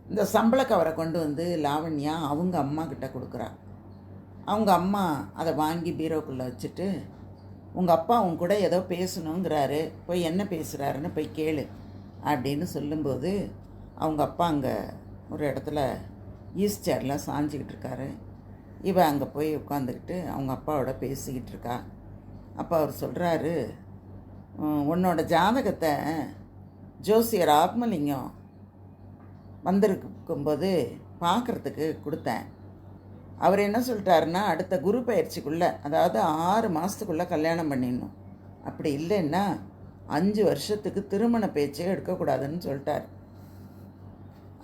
இந்த சம்பள கவரை கொண்டு வந்து லாவண்யா அவங்க அம்மா கிட்ட கொடுக்குறா. அவங்க அம்மா அதை வாங்கி பீரோக்குள்ளே வச்சுட்டு, உங்கள் அப்பா உன் கூட ஏதோ பேசணுங்கிறாரு, போய் என்ன பேசுகிறாருன்னு போய் கேளு அப்படின்னு சொல்லும்போது அவங்க அப்பா அங்கே ஒரு இடத்துல ஈஸ்ட் சேரில் சாஞ்சிக்கிட்டு இருக்காரு. இவன் அங்கே போய் உட்காந்துக்கிட்டு அவங்க அப்பாவோட பேசிக்கிட்டு இருக்கா. அப்போ அவர் சொல்கிறாரு, உன்னோட ஜாதகத்தை ஜோசியர் ஆத்மலிங்கம் வந்திருக்கும்போது பார்க்குறதுக்கு கொடுத்தேன். அவர் என்ன சொல்லிட்டாருன்னா, அடுத்த குரு பயிற்சிக்குள்ளே, அதாவது 6 மாதத்துக்குள்ளே கல்யாணம் பண்ணிடணும், அப்படி இல்லைன்னா 5 வருஷத்துக்கு திருமண பேச்சே எடுக்கக்கூடாதுன்னு சொல்லிட்டார்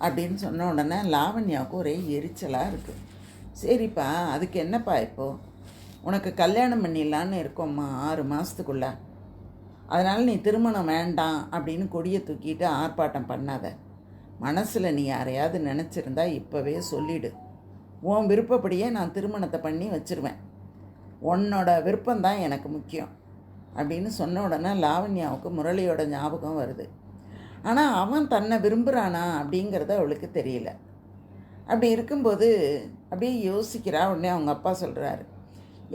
அப்படின்னு சொன்ன உடனே லாவண்யாவுக்கு ஒரே எரிச்சலாக இருக்குது. சரிப்பா, அதுக்கு என்னப்பா இப்போது, உனக்கு கல்யாணம் பண்ணிடலான்னு இருக்கோம்மா 6 மாதத்துக்குள்ளே, அதனால் நீ திருமணம் வேண்டாம் அப்படின்னு கொடியை தூக்கிட்டு ஆர்ப்பாட்டம் பண்ணாத. மனசில் நீ யாரையாவது நினச்சிருந்தா இப்போவே சொல்லிவிடு. உன் விருப்பப்படியே நான் திருமணத்தை பண்ணி வச்சுருவேன். உன்னோட விருப்பம்தான் எனக்கு முக்கியம் அப்படின்னு சொன்ன உடனே லாவண்யாவுக்கு முரளியோட ஞாபகம் வருது. ஆனால் அவன் தன்னை விரும்புகிறானா அப்படிங்கிறது அவளுக்கு தெரியல. அப்படி இருக்கும்போது அப்படியே யோசிக்கிறா. உடனே அவங்க அப்பா சொல்கிறாரு,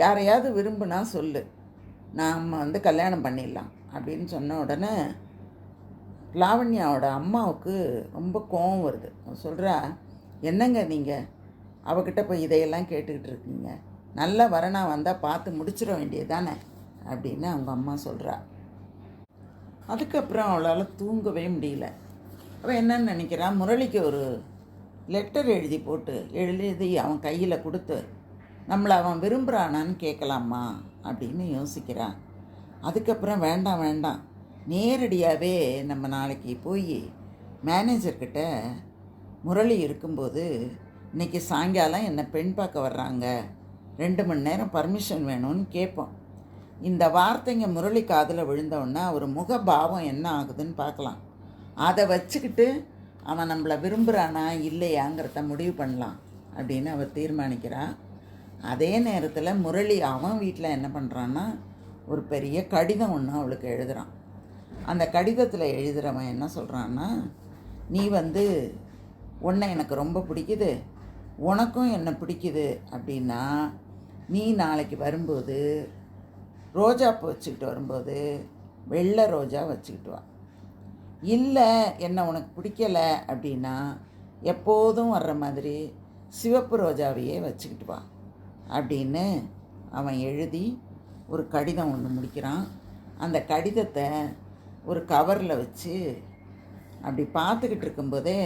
யாரையாவது விரும்புனா சொல்லு, நாம் கல்யாணம் பண்ணிடலாம் அப்படின்னு சொன்ன உடனே லாவண்யாவோட அம்மாவுக்கு ரொம்ப கோபம் வருது. சொல்கிறா, என்னங்க நீங்கள் அவகிட்ட போய் இதையெல்லாம் கேட்டுக்கிட்டு இருக்கீங்க, நல்ல வரனா வந்தால் பார்த்து முடிச்சிட வேண்டியது தானே அப்படின்னு அவங்க அம்மா சொல்கிறா. அதுக்கப்புறம் அவளால் தூங்கவே முடியல. அவள் என்னன்னு நினைக்கிறா, முரளிக்கு ஒரு லெட்டர் எழுதி அவன் கையில் கொடுத்து நம்மளை அவன் விரும்புகிறானான்னு கேட்கலாமா அப்படின்னு யோசிக்கிறான். அதுக்கப்புறம் வேண்டாம், நேரடியாகவே நம்ம நாளைக்கு போய் மேனேஜர்கிட்ட முரளி இருக்கும்போது இன்றைக்கி சாயங்காலம் என்னை பெண் பார்க்க வர்றாங்க, 2 மணி நேரம் பர்மிஷன் வேணும்னு கேட்போம். இந்த வார்த்தைங்க முரளி காதில் விழுந்தவுடனே ஒரு முகபாவம் என்ன ஆகுதுன்னு பார்க்கலாம். அதை வச்சுக்கிட்டு அவன் நம்மளை விரும்புகிறானா இல்லையாங்கிறத முடிவு பண்ணலாம் அப்படின்னு அவர் தீர்மானிக்கிறான். அதே நேரத்தில் முரளி அவன் வீட்டில் என்ன பண்ணுறான்னா, ஒரு பெரிய கடிதம் ஒன்று அவளுக்கு எழுதுகிறான். அந்த கடிதத்தில் எழுதுகிறவன் என்ன சொல்கிறான்னா, நீ உன்னை எனக்கு ரொம்ப பிடிக்குது, உனக்கும் என்னை பிடிக்குது அப்படின்னா நீ நாளைக்கு வரும்போது ரோஜாப்பூ வச்சுக்கிட்டு வரும்போது வெள்ளை ரோஜா வச்சுக்கிட்டு வா. இல்லை என்ன உனக்கு பிடிக்கலை அப்படின்னா எப்போதும் வர்ற மாதிரி சிவப்பு ரோஜாவையே வச்சுக்கிட்டு வா அப்படின்னு அவன் எழுதி ஒரு கடிதம் ஒன்று முடிக்கிறான். அந்த கடிதத்தை ஒரு கவரில் வச்சு அப்படி பார்த்துக்கிட்டு இருக்கும்போதே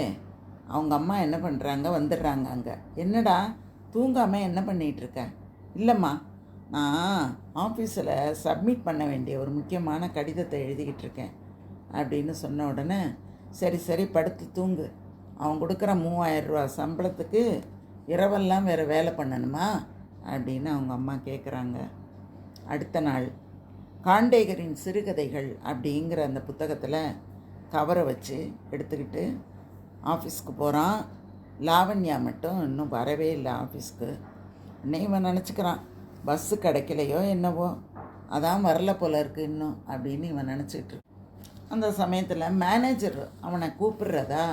அவங்க அம்மா என்ன பண்ணுறாங்க, வந்துடுறாங்க. அங்கே என்னடா தூங்காமல் என்ன பண்ணிகிட்ருக்க? இல்லைம்மா, நான் ஆஃபீஸில் சப்மிட் பண்ண வேண்டிய ஒரு முக்கியமான கடிதத்தை எழுதிக்கிட்டு இருக்கேன் அப்படின்னு சொன்ன உடனே, சரி சரி படுத்து தூங்கு, அவன் கொடுக்குற 3000 ரூபா சம்பளத்துக்கு இரவெல்லாம் வேறு வேலை பண்ணணுமா அப்படின்னு அவங்க அம்மா கேட்குறாங்க. அடுத்த நாள் காண்டேகரின் சிறுகதைகள் அப்படிங்கிற அந்த புத்தகத்தில் கவரை வச்சு எடுத்துக்கிட்டு ஆஃபீஸ்க்கு போகிறான். லாவண்யா மட்டும் இன்னும் வரவே இல்லை ஆஃபீஸ்க்கு. இவன் நினச்சிக்கிறான், பஸ்ஸு கிடைக்கலையோ என்னவோ, அதான் வரல போல இருக்குது இன்னும் அப்படின்னு இவன் நினச்சிக்கிட்டு. அந்த சமயத்தில் மேனேஜர் அவனை கூப்பிடுறதா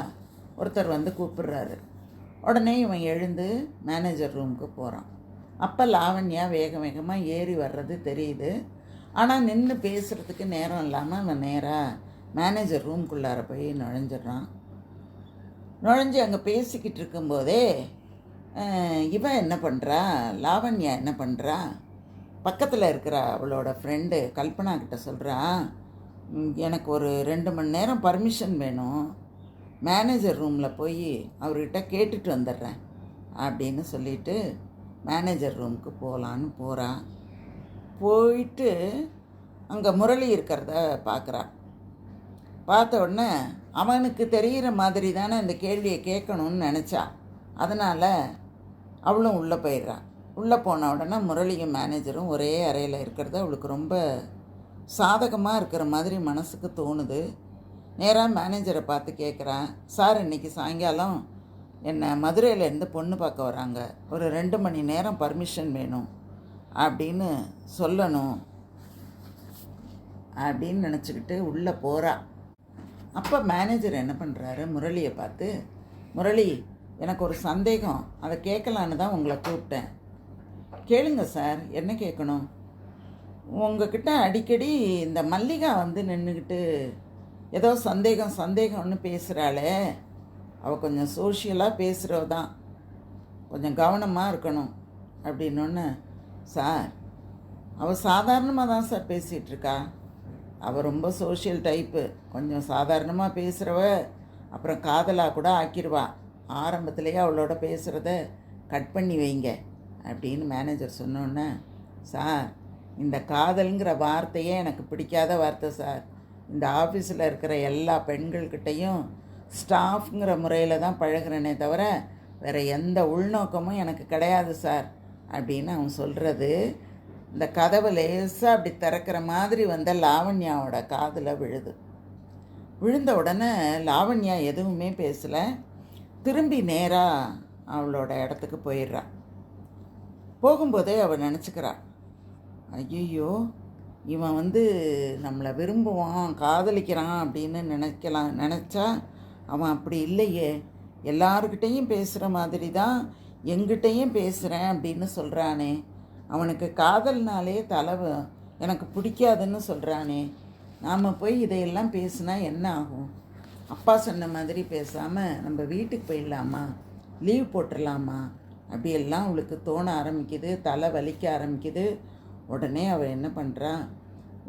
ஒருத்தர் வந்து கூப்பிடுறாரு. உடனே இவன் எழுந்து மேனேஜர் ரூமுக்கு போகிறான். அப்போ லாவண்யா வேக வேகமாக ஏறி வர்றது தெரியுது. ஆனால் நின்று பேசுகிறதுக்கு நேரம் இல்லாமல் அவன் நேராக மேனேஜர் ரூம்குள்ளார போய் நுழைஞ்சிட்றான். நுழைஞ்சு அங்கே பேசிக்கிட்டு இருக்கும்போதே இவன் என்ன பண்ணுறா, லாவண்யா என்ன பண்ணுறா, பக்கத்தில் இருக்கிற அவளோட ஃப்ரெண்டு கல்பனா கிட்ட சொல்கிறா, எனக்கு ஒரு 2 மணி நேரம் பர்மிஷன் வேணும், மேனேஜர் ரூமில் போய் அவர்கிட்ட கேட்டுட்டு வந்துடுறேன் அப்படின்னு சொல்லிட்டு மேனேஜர் ரூமுக்கு போகலான்னு போகிறான். போயிட்டு அங்கே முரளி இருக்கிறத பார்க்குறான். பார்த்த உடனே அவனுக்கு தெரிகிற மாதிரி தானே இந்த கேள்வியை கேட்கணும்னு நினச்சா. அதனால் அவளும் உள்ளே போயிடுறான். உள்ளே போன உடனே முரளியும் மேனேஜரும் ஒரே அறையில் இருக்கிறது அவளுக்கு ரொம்ப சாதகமாக இருக்கிற மாதிரி மனசுக்கு தோணுது. நேராக மேனேஜரை பார்த்து கேட்குறான், சார் இன்றைக்கி சாயங்காலம் என்னை மதுரையிலேருந்து பொண்ணு பார்க்க வராங்க, ஒரு 2 மணி நேரம் பர்மிஷன் வேணும் அப்படின்னு சொல்லணும் அப்படின்னு நினச்சிக்கிட்டு உள்ளே போகிறா. அப்போ மேனேஜர் என்ன பண்ணுறாரு, முரளியை பார்த்து, முரளி எனக்கு ஒரு சந்தேகம், அதை கேட்கலான்னு தான் உங்களை கூப்பிட்டேன். கேளுங்க சார், என்ன கேட்கணும்? உங்ககிட்ட அடிக்கடி இந்த மல்லிகா வந்து நின்றுக்கிட்டு ஏதோ சந்தேகம்னு பேசுகிறாளே, அவள் கொஞ்சம் சோஷியலாக பேசுகிறவ தான், கொஞ்சம் கவனமாக இருக்கணும் அப்படின்னோன்னு, சார் அவள் சாதாரணமாக தான் சார் பேசிகிட்ருக்கா, அவள் ரொம்ப சோஷியல் டைப்பு, கொஞ்சம் சாதாரணமாக பேசுகிறவ அப்புறம் காதலாக கூட ஆக்கிடுவா, ஆரம்பத்துலேயே அவளோட பேசுகிறத கட் பண்ணி வைங்க அப்படின்னு மேனேஜர் சொன்னோன்னே, சார் இந்த காதலுங்கிற வார்த்தையே எனக்கு பிடிக்காத வார்த்தை சார், இந்த ஆஃபீஸில் இருக்கிற எல்லா பெண்கள்கிட்டையும் ஸ்டாஃப்ங்கிற முறையில் தான் பழகிறேனே தவிர வேறு எந்த உள்நோக்கமும் எனக்கு கிடையாது சார் அப்படின்னு அவன் சொல்கிறது இந்த கதவை லேசாக அப்படி திறக்கிற மாதிரி வந்த லாவண்யாவோட காதில் விழுந்த உடனே லாவண்யா எதுவுமே பேசலை. திரும்பி நேராக அவளோட இடத்துக்கு போயிடுறான். போகும்போதே அவள் நினச்சிக்கிறாள், ஐயோ இவன் வந்து நம்மளை விரும்புவான், காதலிக்கிறான் அப்படின்னு நினச்சா அவன் அப்படி இல்லையே, எல்லாருக்கிட்டேயும் பேசுகிற மாதிரி தான் எங்கிட்டையும் பேசுகிறேன் அப்படின்னு சொல்கிறானே, அவனுக்கு காதல்னாலே எனக்கு பிடிக்காதுன்னு சொல்கிறானே, நாம் போய் இதையெல்லாம் பேசுனா என்ன ஆகும்? அப்பா சொன்ன மாதிரி பேசாமல் நம்ம வீட்டுக்கு போயிடலாமா, லீவ் போட்டுடலாமா அப்படியெல்லாம் அவளுக்கு தோண ஆரம்பிக்குது, தலை வலிக்க ஆரம்பிக்குது. உடனே அவள் என்ன பண்ணுறா,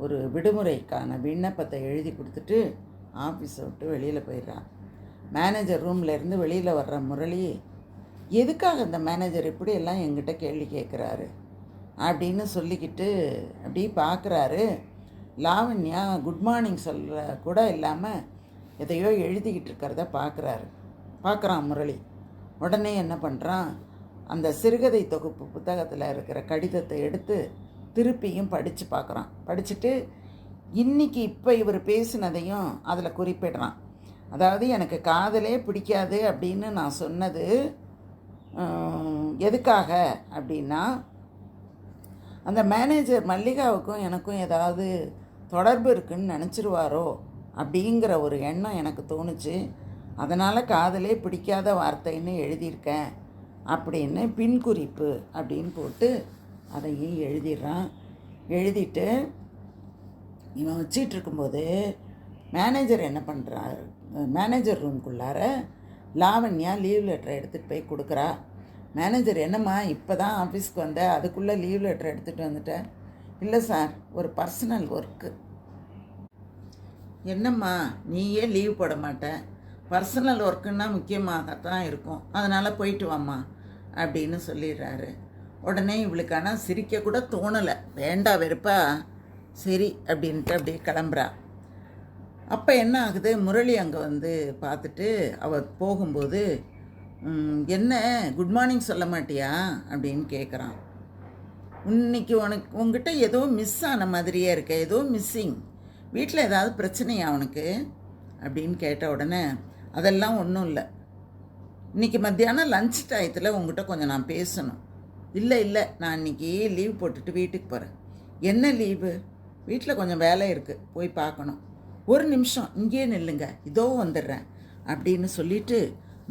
ஒரு விடுமுறைக்கான விண்ணப்பத்தை எழுதி கொடுத்துட்டு ஆஃபீஸை விட்டு வெளியில் போயிடுறான். மேனேஜர் ரூம்லேருந்து வெளியில் வர்ற முரளி, எதுக்காக இந்த மேனேஜர் இப்படியெல்லாம் எங்கிட்ட கேள்வி கேட்குறாரு அப்படின்னு சொல்லிக்கிட்டு அப்படி பார்க்குறாரு. லாவண்யா குட் மார்னிங் சொல்கிற கூட இல்லாமல் எதையோ எழுதிக்கிட்டு இருக்கிறத பார்க்குறான் முரளி. உடனே என்ன பண்ணுறான், அந்த சிறுகதை தொகுப்பு புத்தகத்தில் இருக்கிற கடிதத்தை எடுத்து திருப்பியும் படித்து பார்க்குறான். படிச்சுட்டு இன்றைக்கி இப்போ இவர் பேசினதையும் அதில் குறிப்பிடுறான். அதாவது எனக்கு காதலே பிடிக்காது அப்படின்னு நான் சொன்னது எதுக்காக அப்படின்னா, அந்த மேனேஜர் மல்லிகாவுக்கும் எனக்கும் ஏதாவது தொடர்பு இருக்குன்னு நினச்சிருவாரோ அப்படிங்கிற ஒரு எண்ணம் எனக்கு தோணுச்சு, அதனால் காதலே பிடிக்காத வார்த்தைன்னு எழுதியிருக்கேன் அப்படின்னு பின்குறிப்பு அப்படின்னு போட்டு அதையும் எழுதிடுறான். எழுதிட்டு இவன் வச்சிட்டு இருக்கும்போது மேனேஜர் என்ன பண்ணுறார், மேனேஜர் ரூம்குள்ளார லாவண்யா லீவ் லெட்டரை எடுத்துகிட்டு போய் கொடுக்குறா. மேனேஜர், என்னம்மா இப்போ தான் ஆஃபீஸ்க்கு வந்த, அதுக்குள்ளே லீவ் லெட்டர் எடுத்துகிட்டு வந்துட்டேன்? இல்லை சார், ஒரு பர்சனல் ஒர்க்கு. என்னம்மா நீயே லீவ் போட மாட்டேன், பர்சனல் ஒர்க்குன்னா முக்கியமாகத்தான் இருக்கும், அதனால் போயிட்டு வாம்மா அப்படின்னு சொல்லிடுறாரு. உடனே இவளுக்கு ஆனால் சிரிக்க கூட தோணலை. வேண்டா வெறுப்பா சரி அப்படின்ட்டு அப்படியே கிளம்புறா. அப்போ என்ன ஆகுது, முரளி அங்கே வந்து பார்த்துட்டு அவள் போகும்போது என்ன குட் மார்னிங் சொல்ல மாட்டியா அப்படின்னு கேட்குறான். இன்னைக்கு உங்ககிட்ட ஏதோ மிஸ் ஆன மாதிரியே இருக்க, ஏதோ மிஸ்ஸிங், வீட்டில் ஏதாவது பிரச்சனையா அவனுக்கு அப்படின்னு கேட்ட உடனே அதெல்லாம் ஒன்றும் இல்லை, இன்றைக்கி மத்தியானம் லஞ்ச் டயத்தில் உங்ககிட்ட கொஞ்சம் நான் பேசணும். இல்லை நான் இன்றைக்கி லீவ் போட்டுட்டு வீட்டுக்கு போகிறேன். என்ன லீவு? வீட்டில் கொஞ்சம் வேலை இருக்குது, போய் பார்க்கணும். ஒரு நிமிஷம் இங்கேயே நில்லுங்க, இதோ வந்துடுறேன் அப்படின்னு சொல்லிவிட்டு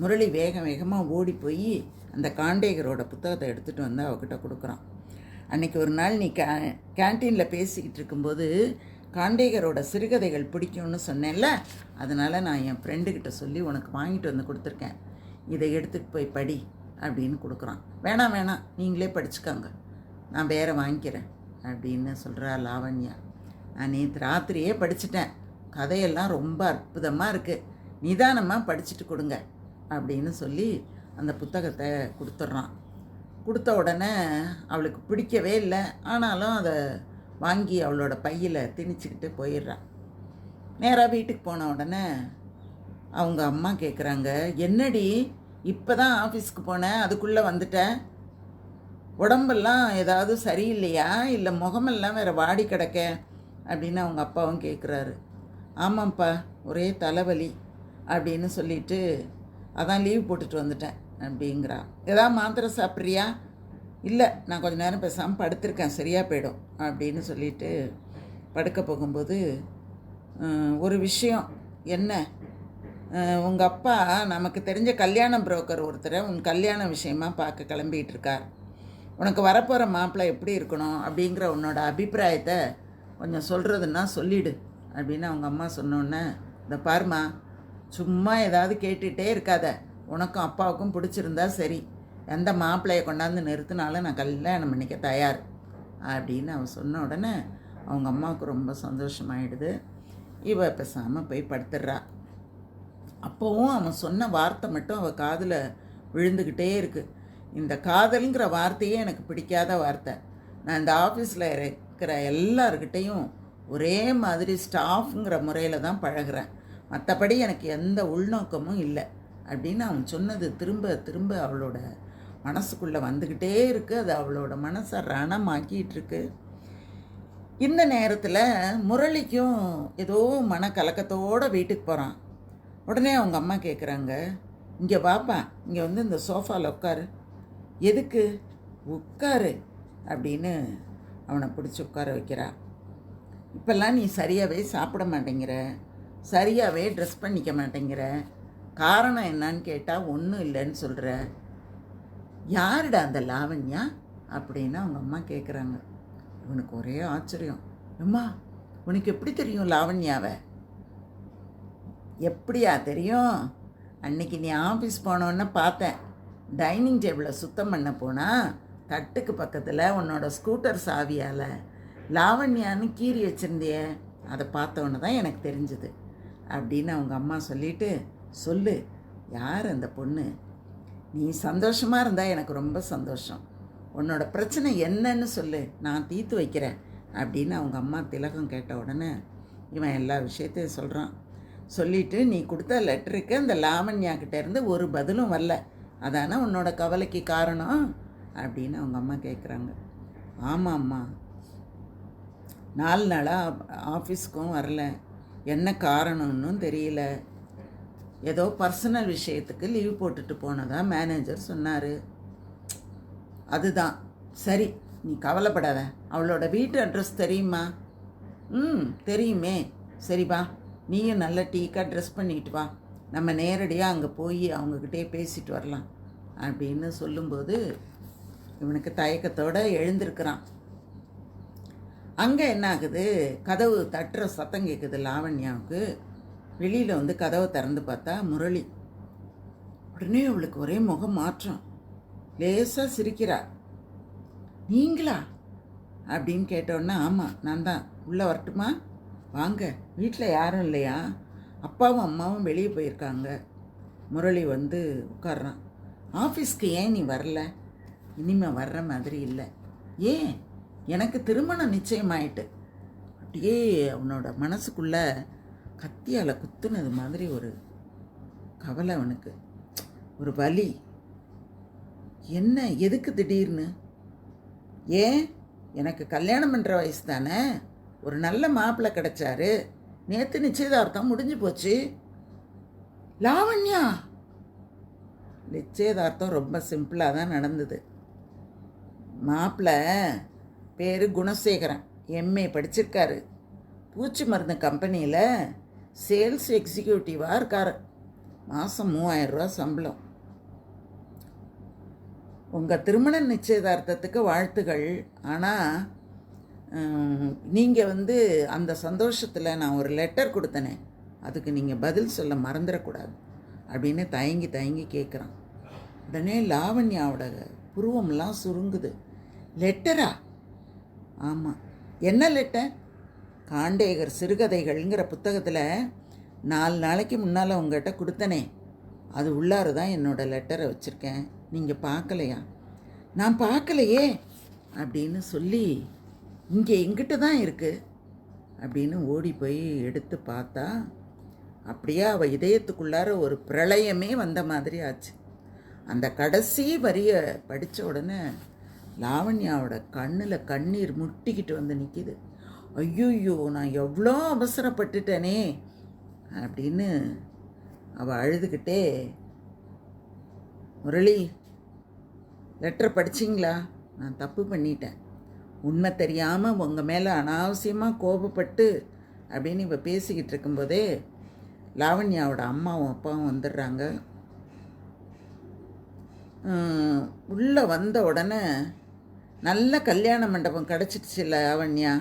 முரளி வேகமாக ஓடி போய் அந்த காண்டேகரோட புத்தகத்தை எடுத்துகிட்டு வந்து அவகிட்ட கொடுக்குறான். அன்றைக்கி ஒரு நாள் நீ கேன்டீனில் பேசிக்கிட்டு இருக்கும்போது காண்டேகரோட சிறுகதைகள் பிடிக்கும்னு சொன்னேன்ல, அதனால் நான் என் ஃப்ரெண்டுக்கிட்ட சொல்லி உனக்கு வாங்கிட்டு வந்து கொடுத்துருக்கேன், இதை எடுத்துகிட்டு போய் படி அப்படின்னு கொடுக்குறான். வேணாம் நீங்களே படிச்சுக்காங்க, நான் வேறு வாங்கிக்கிறேன் அப்படின்னு சொல்கிறா லாவண்யா. நான் நேற்று ராத்திரியே படிச்சுட்டேன், கதையெல்லாம் ரொம்ப அற்புதமாக இருக்குது, நிதானமாக படிச்சுட்டு கொடுங்க அப்படின்னு சொல்லி அந்த புத்தகத்தை கொடுத்துட்றான். கொடுத்த உடனே அவளுக்கு பிடிக்கவே இல்லை, ஆனாலும் அதை வாங்கி அவளோட பையில் திணிச்சிக்கிட்டு போயிடுறான். நேராக வீட்டுக்கு போன உடனே அவங்க அம்மா கேட்குறாங்க, என்னடி இப்போ தான் ஆஃபீஸ்க்கு போனேன், அதுக்குள்ளே வந்துட்டேன், உடம்பெல்லாம் ஏதாவது சரியில்லையா, இல்லை முகமெல்லாம் வேறு வாடி கிடக்க அப்படின்னு அவங்க அப்பாவும் கேட்குறாரு. ஆமாம்ப்பா, ஒரே தலைவலி அப்படின்னு சொல்லிட்டு அதான் லீவ் போட்டுட்டு வந்துட்டேன் அப்படிங்கிறா. ஏதாவது மாத்திரை சாப்பிட்றியா? இல்லை, நான் கொஞ்சம் நேரம் பேசாமல் படுத்திருக்கேன், சரியாக போயிடும் அப்படின்னு சொல்லிட்டு படுக்க போகும்போது ஒரு விஷயம், என்ன, உங்கள் அப்பா நமக்கு தெரிஞ்ச கல்யாண புரோக்கர் ஒருத்தரை உன் கல்யாண விஷயமா பார்க்க கிளம்பிகிட்டு இருக்கார். உனக்கு வரப்போகிற மாப்பிள்ளை எப்படி இருக்கணும் அப்படிங்கிற உன்னோட அபிப்பிராயத்தை கொஞ்சம் சொல்கிறதுன்னா சொல்லிடு அப்படின்னு அவங்க அம்மா சொன்னோன்னே, இந்த பாருமா, சும்மா ஏதாவது கேட்டுகிட்டே இருக்காத, உனக்கும் அப்பாவுக்கும் பிடிச்சிருந்தா சரி, எந்த மாப்பிள்ளையை கொண்டாந்து நிறுத்தினாலும் நான் கல்யாணம் பண்ணிக்க தயார் அப்படின்னு அவன் சொன்ன உடனே அவங்க அம்மாவுக்கு ரொம்ப சந்தோஷமாயிடுது. இவ பேசாமல் போய் படுத்துடுறா. அப்போவும் அவன் சொன்ன வார்த்தை மட்டும் அவள் காதில் விழுந்துக்கிட்டே இருக்குது. இந்த காதலுங்கிற வார்த்தையே எனக்கு பிடிக்காத வார்த்தை. நான் இந்த ஆஃபீஸில் இருக்கிற எல்லார்கிட்டையும் ஒரே மாதிரி ஸ்டாஃப்ங்கிற முறையில் தான் பழகிறேன், மற்றபடி எனக்கு எந்த உள்நோக்கமும் இல்லை அப்படின்னு அவன் சொன்னது திரும்ப திரும்ப அவளோட மனசுக்குள்ளே வந்துக்கிட்டே இருக்குது. அது அவளோட மனசை ரணமாக்கிட்டு இந்த நேரத்தில் முரளிக்கும் ஏதோ மனக்கலக்கத்தோடு வீட்டுக்கு போகிறான். உடனே அவங்க அம்மா கேட்குறாங்க, இங்கே வாப்பா, இங்கே வந்து இந்த சோஃபாவில் உட்காரு. எதுக்கு? உட்காரு அப்படின்னு அவனை பிடிச்சி உட்கார வைக்கிறா. இப்போல்லாம் நீ சரியாகவே சாப்பிட மாட்டேங்கிற, சரியாகவே ட்ரெஸ் பண்ணிக்க மாட்டேங்கிற, காரணம் என்னான்னு கேட்டால் ஒன்றும் இல்லைன்னு சொல்கிற, யாருடா அந்த லாவண்யா அப்படின்னு அவங்க அம்மா கேட்குறாங்க. இவனுக்கு ஒரே ஆச்சரியம். அம்மா, உனக்கு எப்படி தெரியும் லாவண்யாவை? எப்படியா தெரியும்? அன்னைக்கு நீ ஆஃபீஸ் போனோன்னு பார்த்தேன், டைனிங் டேபிளை சுத்தம் பண்ண போனால் தட்டுக்கு பக்கத்தில் உன்னோட ஸ்கூட்டர் சாவியால் லாவண்யான்னு கீறி வச்சுருந்தியே, அதை பார்த்தோன்னு தான் எனக்கு தெரிஞ்சுது அப்படின்னு அவங்க அம்மா சொல்லிவிட்டு, சொல்லு, யார் அந்த பொண்ணு? நீ சந்தோஷமாக இருந்தால் எனக்கு ரொம்ப சந்தோஷம், உன்னோட பிரச்சனை என்னன்னு சொல்லு, நான் தீர்த்து வைக்கிறேன் அப்படின்னு அவங்க அம்மா திலகம் கேட்ட உடனே இவன் எல்லா விஷயத்தையும் சொல்கிறான். சொல்லிவிட்டு, நீ கொடுத்த லெட்டருக்கு அந்த லாவண்யாக்கிட்டேருந்து ஒரு பதிலும் வரல, அதானே உன்னோட கவலைக்கு காரணம் அப்படின்னு அவங்க அம்மா கேட்குறாங்க. ஆமாம்மா, 4 நாளாக ஆஃபீஸ்க்கும் வரல, என்ன காரணம்னு தெரியல, ஏதோ பர்சனல் விஷயத்துக்கு லீவ் போட்டுட்டு போனதாக மேனேஜர் சொன்னார். அதுதான். சரி, நீ கவலைப்படாத, அவளோட வீட்டு அட்ரஸ் தெரியுமா? தெரியுமே. சரி வா, நீயும் நல்ல டீக்காக ட்ரெஸ் பண்ணிட்டு வா, நம்ம நேரடியாக அங்கே போய் அவங்கக்கிட்டே பேசிட்டு வரலாம் அப்படின்னு சொல்லும்போது இவனுக்கு தயக்கத்தோடு எழுந்திருக்கிறான். அங்கே என்ன ஆகுது, கதவு தட்டுற சத்தம் கேட்குது லாவண்யாவுக்கு. வெளியில் வந்து கதவை திறந்து பார்த்தா முரளி. உடனே அவளுக்கு ஒரே முகம் மாற்றம், லேசாக சிரிக்கிறா. நீங்களா அப்படின்னு கேட்டோன்னா, ஆமாம் நான் தான், உள்ளே வரட்டுமா? வாங்க, வீட்டில் யாரும் இல்லையா? அப்பாவும் அம்மாவும் வெளியே போயிருக்காங்க. முரளி வந்து உட்கார்றான். ஆஃபீஸ்க்கு ஏன் நீ வரல? இனிமே வர்ற மாதிரி இல்லை. ஏன், எனக்கு திருமணம் நிச்சயமாயிட்டு. அப்படியே அவனோட மனசுக்குள்ள கத்தியால் குத்துனது மாதிரி ஒரு கவலை, அவனுக்கு ஒரு வலி. என்ன, எதுக்கு திடீர்னு? ஏன், எனக்கு கல்யாணம் பண்ணுற வயசு தானே, ஒரு நல்ல மாப்பிள்ளை கிடச்சாரு, நேற்று நிச்சயதார்த்தம் முடிஞ்சு போச்சு. லாவண்யா, நிச்சயதார்த்தம் ரொம்ப சிம்பிளாக தான் நடந்தது. மாப்பிள்ளை பேர் குணசேகரன், எம்ஏ படிச்சிருக்காரு. பூச்சி மருந்து கம்பெனியில் சேல்ஸ் எக்ஸிக்யூட்டிவாக இருக்கார். மாதம் 3000 ரூபா சம்பளம். உங்கள் திருமண நிச்சயதார்த்தத்துக்கு வாழ்த்துகள். ஆனால் நீங்கள் அந்த சந்தோஷத்தில் நான் ஒரு லெட்டர் கொடுத்தனே, அதுக்கு நீங்கள் பதில் சொல்ல மறந்துடக்கூடாது அப்படின்னு தயங்கி தயங்கி கேட்குறான். உடனே லாவண்யாவோட புருவம்லாம் சுருங்குது. லெட்டரா? ஆமாம். என்ன லெட்டர்? காண்டேகர் சிறுகதைகள்ங்கிற புத்தகத்தில் 4 நாளைக்கு முன்னால் உங்கள்கிட்ட கொடுத்தனே, அது உள்ளார தான் என்னோடய லெட்டரை வச்சுருக்கேன். நீங்கள் பார்க்கலையா? நான் பார்க்கலையே அப்படின்னு சொல்லி, இங்கே எங்கிட்ட தான் இருக்குது அப்படின்னு ஓடி போய் எடுத்து பார்த்தா, அப்படியே அவள் இதயத்துக்குள்ளார ஒரு பிரளயமே வந்த மாதிரி ஆச்சு. அந்த கடைசி வரியை படித்த உடனே லாவண்யாவோட கண்ணில் கண்ணீர் முட்டிக்கிட்டு வந்து நிற்கிது. ஐயோயோ, நான் எவ்வளோ அவசரப்பட்டுட்டேனே அப்படின்னு அவள் அழுதுகிட்டே, முரளி, லெட்டர் படிச்சிங்களா? நான் தப்பு பண்ணிட்டேன், உண்மை தெரியாமல் உங்கள் மேலே அனாவசியமாக கோபப்பட்டு அப்படின்னு இவள் பேசிக்கிட்டு இருக்கும்போதே லாவண்யாவோட அம்மாவும் அப்பாவும் வந்துடுறாங்க. உள்ளே வந்த உடனே, நல்ல கல்யாண மண்டபம் கிடச்சிடுச்சு லாவண்யா,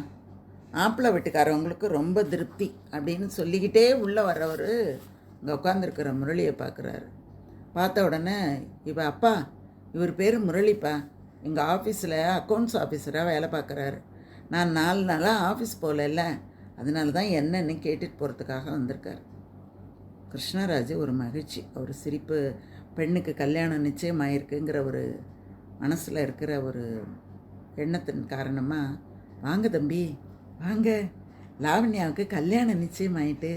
மாப்பிள்ளை வீட்டுக்காரவங்களுக்கு ரொம்ப திருப்தி அப்படின்னு சொல்லிக்கிட்டே உள்ளே வரவர் இங்கே உட்காந்துருக்கிற முரளியை பார்க்குறாரு. பார்த்த உடனே, அப்பா, இவர் பேர் முரளிப்பா, எங்கள் ஆஃபீஸில் அக்கௌண்ட்ஸ் ஆஃபீஸராக வேலை பார்க்குறாரு. நான் 4 நாளாக ஆஃபீஸ் போகல, அதனால தான் என்னன்னு கேட்டுட்டு போகிறதுக்காக வந்திருக்கார். கிருஷ்ணராஜ் ஒரு மகிழ்ச்சி, ஒரு சிரிப்பு. பெண்ணுக்கு கல்யாணம் நிச்சயமாயிருக்குங்கிற ஒரு மனசில் இருக்கிற ஒரு எண்ணத்தின் காரணமாக, வாங்க தம்பி வாங்க, லாவண்யாவுக்கு கல்யாணம் நிச்சயமாயிட்டு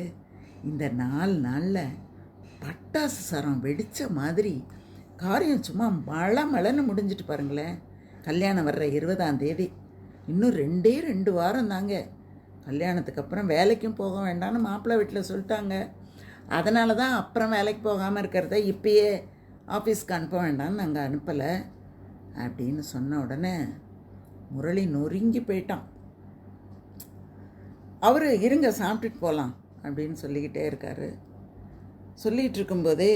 இந்த 4 நாளில் பட்டாசு சரம் வெடித்த மாதிரி காரியம் சும்மா மழைன்னு முடிஞ்சிட்டு பாருங்களேன். கல்யாணம் வர்ற 20ஆம் தேதி, இன்னும் 2 வாரம் தாங்க. கல்யாணத்துக்கு அப்புறம் வேலைக்கும் போக வேண்டாம்னு மாப்பிள்ளை வீட்டில் சொல்லிட்டாங்க. அதனால தான் அப்புறம் வேலைக்கு போகாமல் இருக்கிறத இப்பயே ஆஃபீஸ்க்கு அனுப்ப வேண்டாம்னு நாங்கள் அனுப்பலை அப்படின்னு சொன்ன உடனே முரளி நொறுங்கி போயிட்டான். அவர் இருங்க சாப்பிட்டுட்டு போகலாம் அப்படின்னு சொல்லிக்கிட்டே இருக்கார். சொல்லிகிட்டு இருக்கும்போதே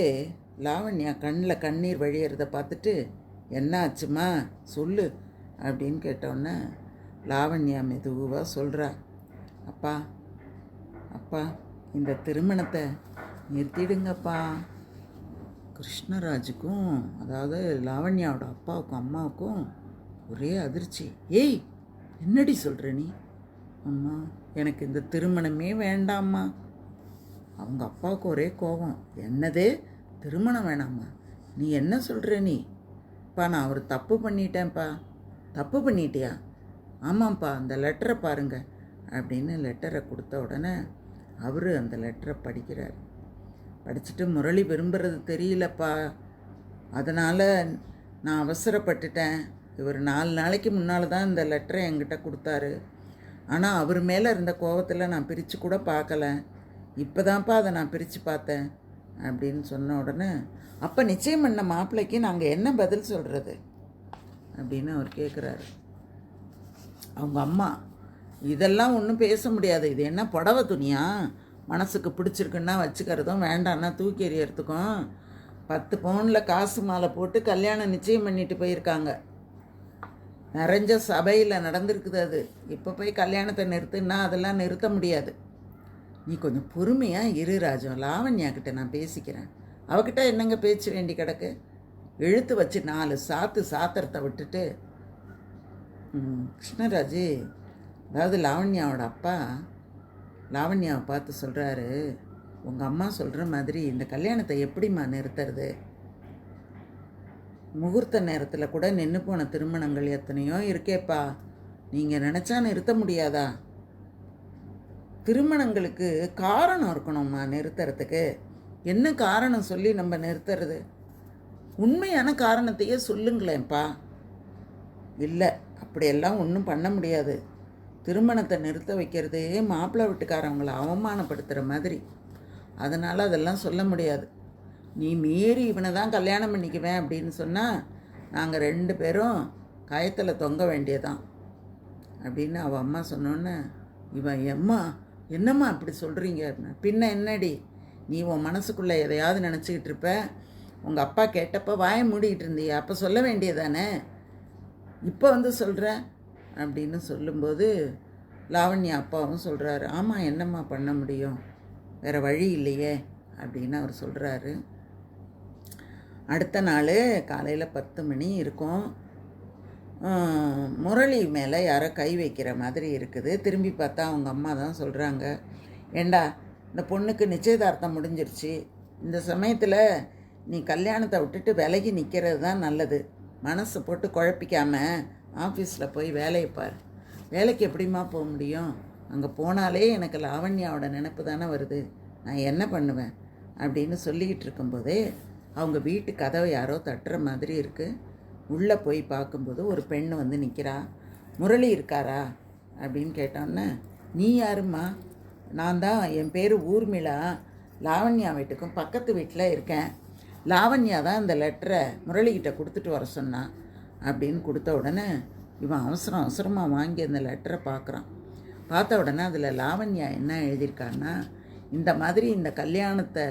லாவண்யா கண்ணில் கண்ணீர் வழியறதை பார்த்துட்டு, என்ன ஆச்சுமா சொல்லு அப்படின்னு கேட்டோன்னே லாவண்யா மெதுவாக சொல்கிறா, அப்பா அப்பா, இந்த திருமணத்தை நிறுத்திடுங்கப்பா. கிருஷ்ணராஜுக்கும், அதாவது லாவண்யாவோட அப்பாவுக்கும் அம்மாவுக்கும் ஒரே அதிர்ச்சி. ஏய், என்னடி சொல்கிற நீ? அம்மா, எனக்கு இந்த திருமணமே வேண்டாம்மா. அவங்க அப்பாவுக்கு ஒரே கோபம். என்னது, திருமணம் வேணாம்மா? நீ என்ன சொல்கிற நீ? பா, நான் அவர் தப்பு பண்ணிட்டேன்ப்பா. தப்பு பண்ணிட்டியா? ஆமாம்ப்பா, அந்த லெட்டரை பாருங்க அப்படின்னு லெட்டரை கொடுத்த உடனே அவர் அந்த லெட்டரை படிக்கிறார். படிச்சுட்டு, முரளி விரும்புகிறது தெரியலப்பா, அதனால் நான் அவசரப்பட்டுட்டேன். இவர் 4 நாளைக்கு முன்னால் தான் இந்த லெட்டரை என்கிட்ட கொடுத்தாரு. ஆனால் அவர் மேலே இருந்த கோபத்தில் நான் பிரித்து கூட பார்க்கல. இப்போ தான்ப்பா அதை நான் பிரித்து பார்த்தேன் அப்படின்னு சொன்ன உடனே, அப்போ நிச்சயம் பண்ண மாப்பிள்ளைக்கு நாங்கள் என்ன பதில் சொல்கிறது அப்படின்னு அவர் கேட்குறாரு. அவங்க அம்மா, இதெல்லாம் ஒன்றும் பேச முடியாது, இது என்ன புடவை துணியா? மனசுக்கு பிடிச்சிருக்குன்னா வச்சுக்கிறதும், வேண்டான்னா தூக்கி எறியறதுக்கும் 10 பவுனில் காசு மாலை போட்டு கல்யாணம் நிச்சயம் பண்ணிட்டு போயிருக்காங்க. நிறைஞ்ச சபையில் நடந்திருக்குது அது. இப்போ போய் கல்யாணத்தை நிறுத்துன்னா அதெல்லாம் நிறுத்த முடியாது. நீ கொஞ்சம் பொறுமையாக இரு ராஜம், லாவண்யா கிட்ட நான் பேசிக்கிறேன். அவகிட்ட என்னங்க பேச்சு வேண்டி கிடக்கு? இழுத்து வச்சு 4 சாத்திரத்தை விட்டுட்டு கிருஷ்ணராஜ், அதாவது லாவண்யாவோட அப்பா லாவண்யாவை பார்த்து சொல்கிறாரு, உங்கள் அம்மா சொல்கிற மாதிரி இந்த கல்யாணத்தை எப்படிம்மா நிறுத்துறது? முகூர்த்த நேரத்தில் கூட நின்று போன திருமணங்கள் எத்தனையோ இருக்கேப்பா. நீங்கள் நினச்சா நிறுத்த முடியாதா? திருமணங்களுக்கு காரணம் இருக்கணும்மா நிறுத்துறதுக்கு. என்ன காரணம் சொல்லி நம்ம நிறுத்துறது? உண்மையான காரணத்தையே சொல்லுங்களேன்ப்பா. இல்லை, அப்படியெல்லாம் ஒன்றும் பண்ண முடியாது. திருமணத்தை நிறுத்த வைக்கிறதே மாப்பிள்ளை வீட்டுக்காரவங்களை அவமானப்படுத்துகிற மாதிரி. அதனால் அதெல்லாம் சொல்ல முடியாது. நீ மீறி இவனை தான் கல்யாணம் பண்ணிக்குவேன் அப்படின்னு சொன்னால் நாங்கள் 2 பேரும் கயத்தில் தொங்க வேண்டியதான் அப்படின்னு அவள் அம்மா சொன்னோன்னே இவன் எம்மா என்னம்மா அப்படி சொல்கிறீங்க? பின்ன என்னடி, நீ உன் மனசுக்குள்ளே எதையாவது நினச்சிக்கிட்டு இருப்ப. உங்கள் அப்பா கேட்டப்போ வாயை மூடிக்கிட்டு இருந்தியா, அப்போ சொல்ல வேண்டியதானே, இப்போ வந்து சொல்கிற அப்படின்னு சொல்லும்போது லாவண்யா அப்பாவும் சொல்கிறாரு, ஆமாம் என்னம்மா பண்ண முடியும், வேறு வழி இல்லையே அப்படின்னு அவர் சொல்கிறாரு. அடுத்த நாள் காலையில் 10 மணி இருக்கும். முரளி மேலே யாரோ கை வைக்கிற மாதிரி இருக்குது. திரும்பி பார்த்தா அவங்க அம்மா தான் சொல்கிறாங்க, ஏண்டா இந்த பொண்ணுக்கு நிச்சயதார்த்தம் முடிஞ்சிருச்சு, இந்த சமயத்தில் நீ கல்யாணத்தை விட்டுட்டு விலகி நிற்கிறது தான் நல்லது. மனசை போட்டு குழப்பிக்காமல் ஆஃபீஸில் போய் வேலையை பார். வேலைக்கு எப்படிம்மா போக முடியும்? அங்கே போனாலே எனக்கு லாவண்யாவோட நினைப்பு தானே வருது, நான் என்ன பண்ணுவேன் அப்படின்னு சொல்லிக்கிட்டு இருக்கும்போதே அவங்க வீட்டு கதவை யாரோ தட்டுற மாதிரி இருக்குது. உள்ளே போய் பார்க்கும்போது ஒரு பெண் வந்து நிற்கிறா. முரளி இருக்காரா அப்படின்னு கேட்டோன்னே, நீ யாரும்மா? நான் தான், என் பேர் ஊர்மிளா, லாவண்யா வீட்டுக்கும் பக்கத்து வீட்டில் இருக்கேன். லாவண்யா தான் இந்த லெட்டரை முரளிக்கிட்ட கொடுத்துட்டு வர சொன்னான் அப்படின்னு கொடுத்த உடனே இவன் அவசரமாக வாங்கி அந்த லெட்டரை பார்க்குறான். பார்த்த உடனே அதில் லாவண்யா என்ன எழுதியிருக்கான்னா, இந்த மாதிரி இந்த கல்யாணத்தை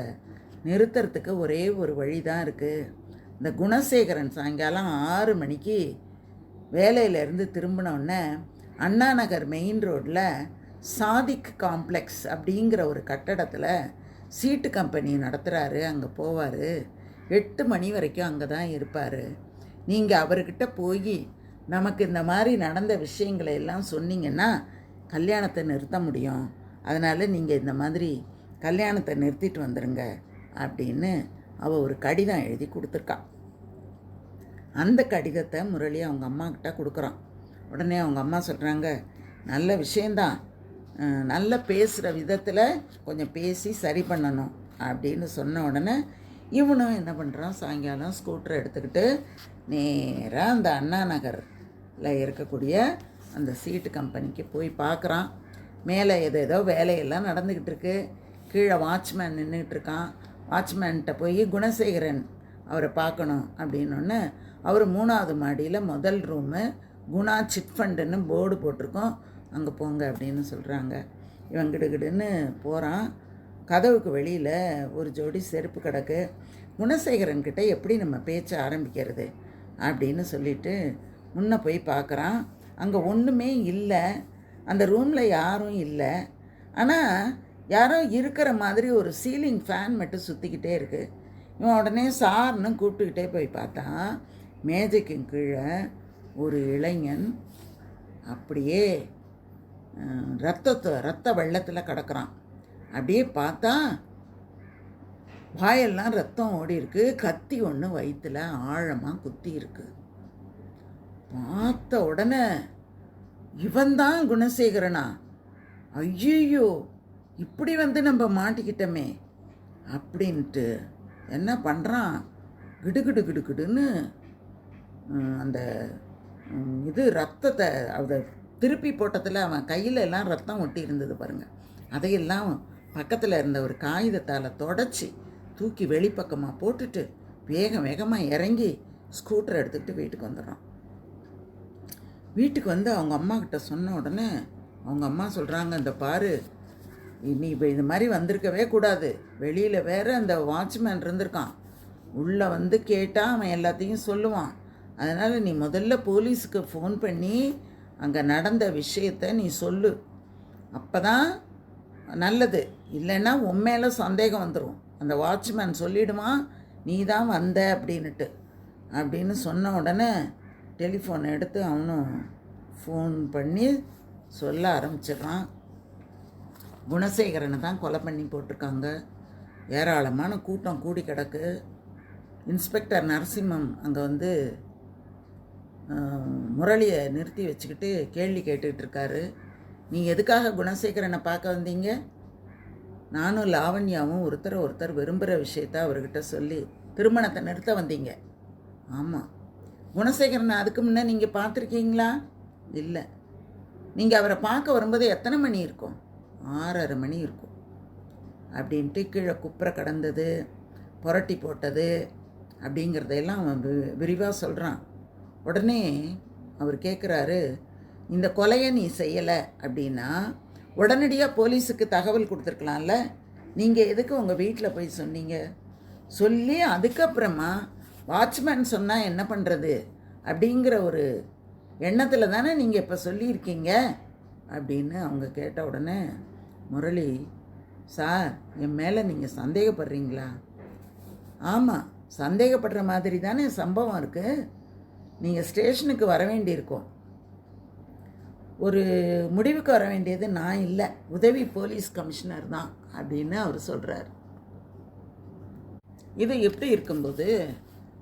நிறுத்துறதுக்கு ஒரே ஒரு வழி தான் இருக்குது. இந்த குணசேகரன் சாயங்காலம் 6 மணிக்கு வேலையிலேருந்து திரும்பினோடனே அண்ணா நகர் மெயின் ரோட்டில் சாதிக் காம்ப்ளெக்ஸ் அப்படிங்கிற ஒரு கட்டடத்தில் சீட்டு கம்பெனி நடத்துகிறாரு, அங்கே போவார். 8 மணி வரைக்கும் அங்கே தான் இருப்பார். நீங்கள் அவர்கிட்ட போய் நமக்கு இந்த மாதிரி நடந்த விஷயங்களை எல்லாம் சொன்னீங்கன்னா கல்யாணத்தை நிறுத்த முடியும். அதனால் நீங்கள் இந்த மாதிரி கல்யாணத்தை நிறுத்திட்டு வந்துடுங்க அப்படின்னு அவள் ஒரு கடிதம் எழுதி கொடுத்துருக்கான். அந்த கடிதத்தை முரளி அவங்க அம்மாக்கிட்ட கொடுக்குறான். உடனே அவங்க அம்மா சொல்கிறாங்க, நல்ல விஷயந்தான், நல்ல பேசுகிற விதத்தில் கொஞ்சம் பேசி சரி பண்ணணும் அப்படின்னு சொன்ன உடனே இவனும் என்ன பண்ணுறான், சாயங்காலம் ஸ்கூட்டரை எடுத்துக்கிட்டு நேராக அந்த அண்ணா நகரில் இருக்கக்கூடிய அந்த சீட்டு கம்பெனிக்கு போய் பார்க்குறான். மேலே ஏதோ வேலையெல்லாம் நடந்துக்கிட்டு இருக்கு. கீழே வாட்ச்மேன் நின்றுக்கிட்டு இருக்கான். வாட்ச்மேன்கிட்ட போய் குணசேகரன் அவரை பார்க்கணும் அப்படின்னொன்னே அவர் 3வது மாடியில் முதல் ரூமு குணா சிட் ஃபண்டுன்னு போர்டு போட்டிருக்கோம், அங்கே போங்க அப்படின்னு சொல்கிறாங்க. இவன் கிடுகிடுன்னு போகிறான். கதவுக்கு வெளியில் ஒரு ஜோடி செருப்பு கிடக்கு. குணசேகரன்கிட்ட எப்படி நம்ம பேச்ச ஆரம்பிக்கிறது அப்படின்னு சொல்லிட்டு முன்ன போய் பார்க்குறான். அங்கே ஒன்றுமே இல்லை, அந்த ரூமில் யாரும் இல்லை. ஆனால் யாரோ இருக்கிற மாதிரி ஒரு சீலிங் ஃபேன் மட்டும் சுற்றிக்கிட்டே இருக்குது. இவன் உடனே சார்னு கூப்பிட்டுக்கிட்டே போய் பார்த்தான். மேஜைக்கு கீழே ஒரு இளைஞன் அப்படியே ரத்த வெள்ளத்தில் கிடக்கிறான். அப்படியே பார்த்தா வாயெல்லாம் ரத்தம் ஓடி இருக்கு. கத்தி ஒன்று வயிற்றில் ஆழமாக குத்தி இருக்கு. பார்த்த உடனே இவன் தான் குணசேகரனா? ஐயோ, இப்படி வந்து நம்ம மாட்டிக்கிட்டோமே அப்படின்ட்டு என்ன பண்ணுறான், கிடுகிடுன்னு அந்த ரத்தத்தை அதை திருப்பி போட்டதில் அவன் கையில் எல்லாம் ரத்தம் ஒட்டி இருந்தது பாருங்கள். அதையெல்லாம் பக்கத்தில் இருந்த ஒரு காகிதத்தால் தொடச்சி தூக்கி வெளிப்பக்கமாக போட்டுட்டு வேகமாக இறங்கி ஸ்கூட்டரை எடுத்துக்கிட்டு வீட்டுக்கு வந்துடுறான். வீட்டுக்கு வந்து அவங்க அம்மா கிட்ட சொன்ன உடனே அவங்க அம்மா சொல்கிறாங்க, இந்த பாரு, நீ இப்போ இது மாதிரி வந்திருக்கவே கூடாது. வெளியில் வேறு அந்த வாட்ச்மேன் இருந்திருக்கான், உள்ளே வந்து கேட்டால் அவன் எல்லாத்தையும் சொல்லுவான். அதனால் நீ முதல்ல போலீஸுக்கு ஃபோன் பண்ணி அங்கே நடந்த விஷயத்தை நீ சொல்லு, அப்போ தான் நல்லது. இல்லைன்னா உன் மேலே சந்தேகம் வந்துடும். அந்த வாட்ச்மேன் சொல்லிவிடுவான் நீ தான் வந்த அப்படின்னு சொன்ன உடனே டெலிஃபோன் எடுத்து அவனும் ஃபோன் பண்ணி சொல்ல ஆரம்பிச்சிடுறான். குணசேகரனை தான் கொலை பண்ணி போட்டிருக்காங்க. ஏராளமான கூட்டம் கூடி கிடக்கு. இன்ஸ்பெக்டர் நரசிம்மம் அங்கே வந்து முரளியை நிறுத்தி வச்சுக்கிட்டு கேள்வி கேட்டுக்கிட்டு இருக்காரு. நீங்கள் எதுக்காக குணசேகரனை பார்க்க வந்தீங்க? நானும் லாவண்யாவும் ஒருத்தர் விரும்புகிற விஷயத்த அவர்கிட்ட சொல்லி திருமணத்தை நிறுத்த வந்தீங்க. ஆமாம். குணசேகரனை அதுக்கு முன்னே நீங்கள் பார்த்துருக்கீங்களா? இல்லை. நீங்கள் அவரை பார்க்க வரும்போது எத்தனை மணி இருக்கும்? 6:30 மணி இருக்கும். அப்படின்ட்டு கீழே குப்புற கடந்தது, புரட்டி போட்டது அப்படிங்கிறதையெல்லாம் அவன் விரிவாக சொல்கிறான். உடனே அவர் கேட்குறாரு, இந்த கொலையை நீ செய்யலை அப்படின்னா உடனடியாக போலீஸுக்கு தகவல் கொடுத்துருக்கலாம்ல. நீங்கள் எதுக்கு உங்கள் வீட்டில் போய் சொன்னீங்க? சொல்லி அதுக்கப்புறமா வாட்ச்மேன் சொன்னால் என்ன பண்ணுறது அப்படிங்கிற ஒரு எண்ணத்தில் தானே நீங்கள் இப்போ சொல்லியிருக்கீங்க அப்படின்னு அவங்க கேட்ட உடனே முரளி, சார், என் மேலே நீங்கள் சந்தேகப்படுறீங்களா? ஆமாம், சந்தேகப்படுற மாதிரி தானே சம்பவம் இருக்குது. நீங்கள் ஸ்டேஷனுக்கு வர வேண்டியிருக்கோம். ஒரு முடிவுக்கு வர வேண்டியது நான் இல்லை, உதவி போலீஸ் கமிஷனர் தான் அப்படின்னு அவர் சொல்கிறார். இது எப்படி இருக்கும்போது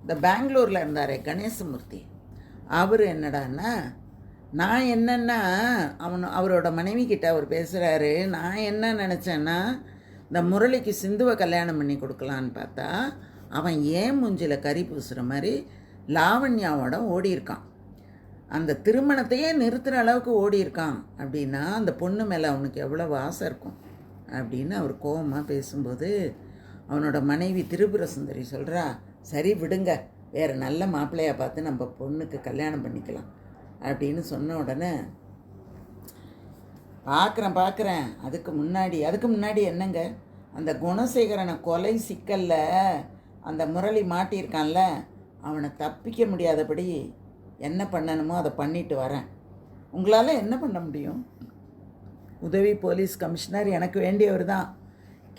இந்த பெங்களூரில் இருந்தாரே கணேசமூர்த்தி, அவர் என்னடான்னா, நான் என்னென்னா அவரோட மனைவி கிட்ட அவர் பேசுகிறாரு, நான் என்ன நினச்சேன்னா இந்த முரளிக்கு சிந்துவை கல்யாணம் பண்ணி கொடுக்கலான்னு பார்த்தா அவன் ஏன் மூஞ்சில் கறி பூசுகிற மாதிரி லாவண்யாவோட ஓடியிருக்கான். அந்த திருமணத்தையே நிறுத்துகிற அளவுக்கு ஓடியிருக்கான் அப்படின்னா அந்த பொண்ணு மேலே அவனுக்கு எவ்வளோ ஆசை இருக்கும் அப்படின்னு அவர் கோபமாக பேசும்போது அவனோட மனைவி திரிபுர சுந்தரி சொல்கிறா, சரி விடுங்க, வேறு நல்ல மாப்பிள்ளையாக பார்த்து நம்ம பொண்ணுக்கு கல்யாணம் பண்ணிக்கலாம் அப்படின்னு சொன்ன உடனே பார்க்குறேன் அதுக்கு முன்னாடி என்னங்க, அந்த குணசேகரனை கொலை சிக்கலில் அந்த முரளி மாட்டியிருக்கான்ல, அவனை தப்பிக்க முடியாதபடி என்ன பண்ணணுமோ அதை பண்ணிட்டு வரேன். உங்களால் என்ன பண்ண முடியும்? உதவி போலீஸ் கமிஷனர் எனக்கு வேண்டியவர் தான்.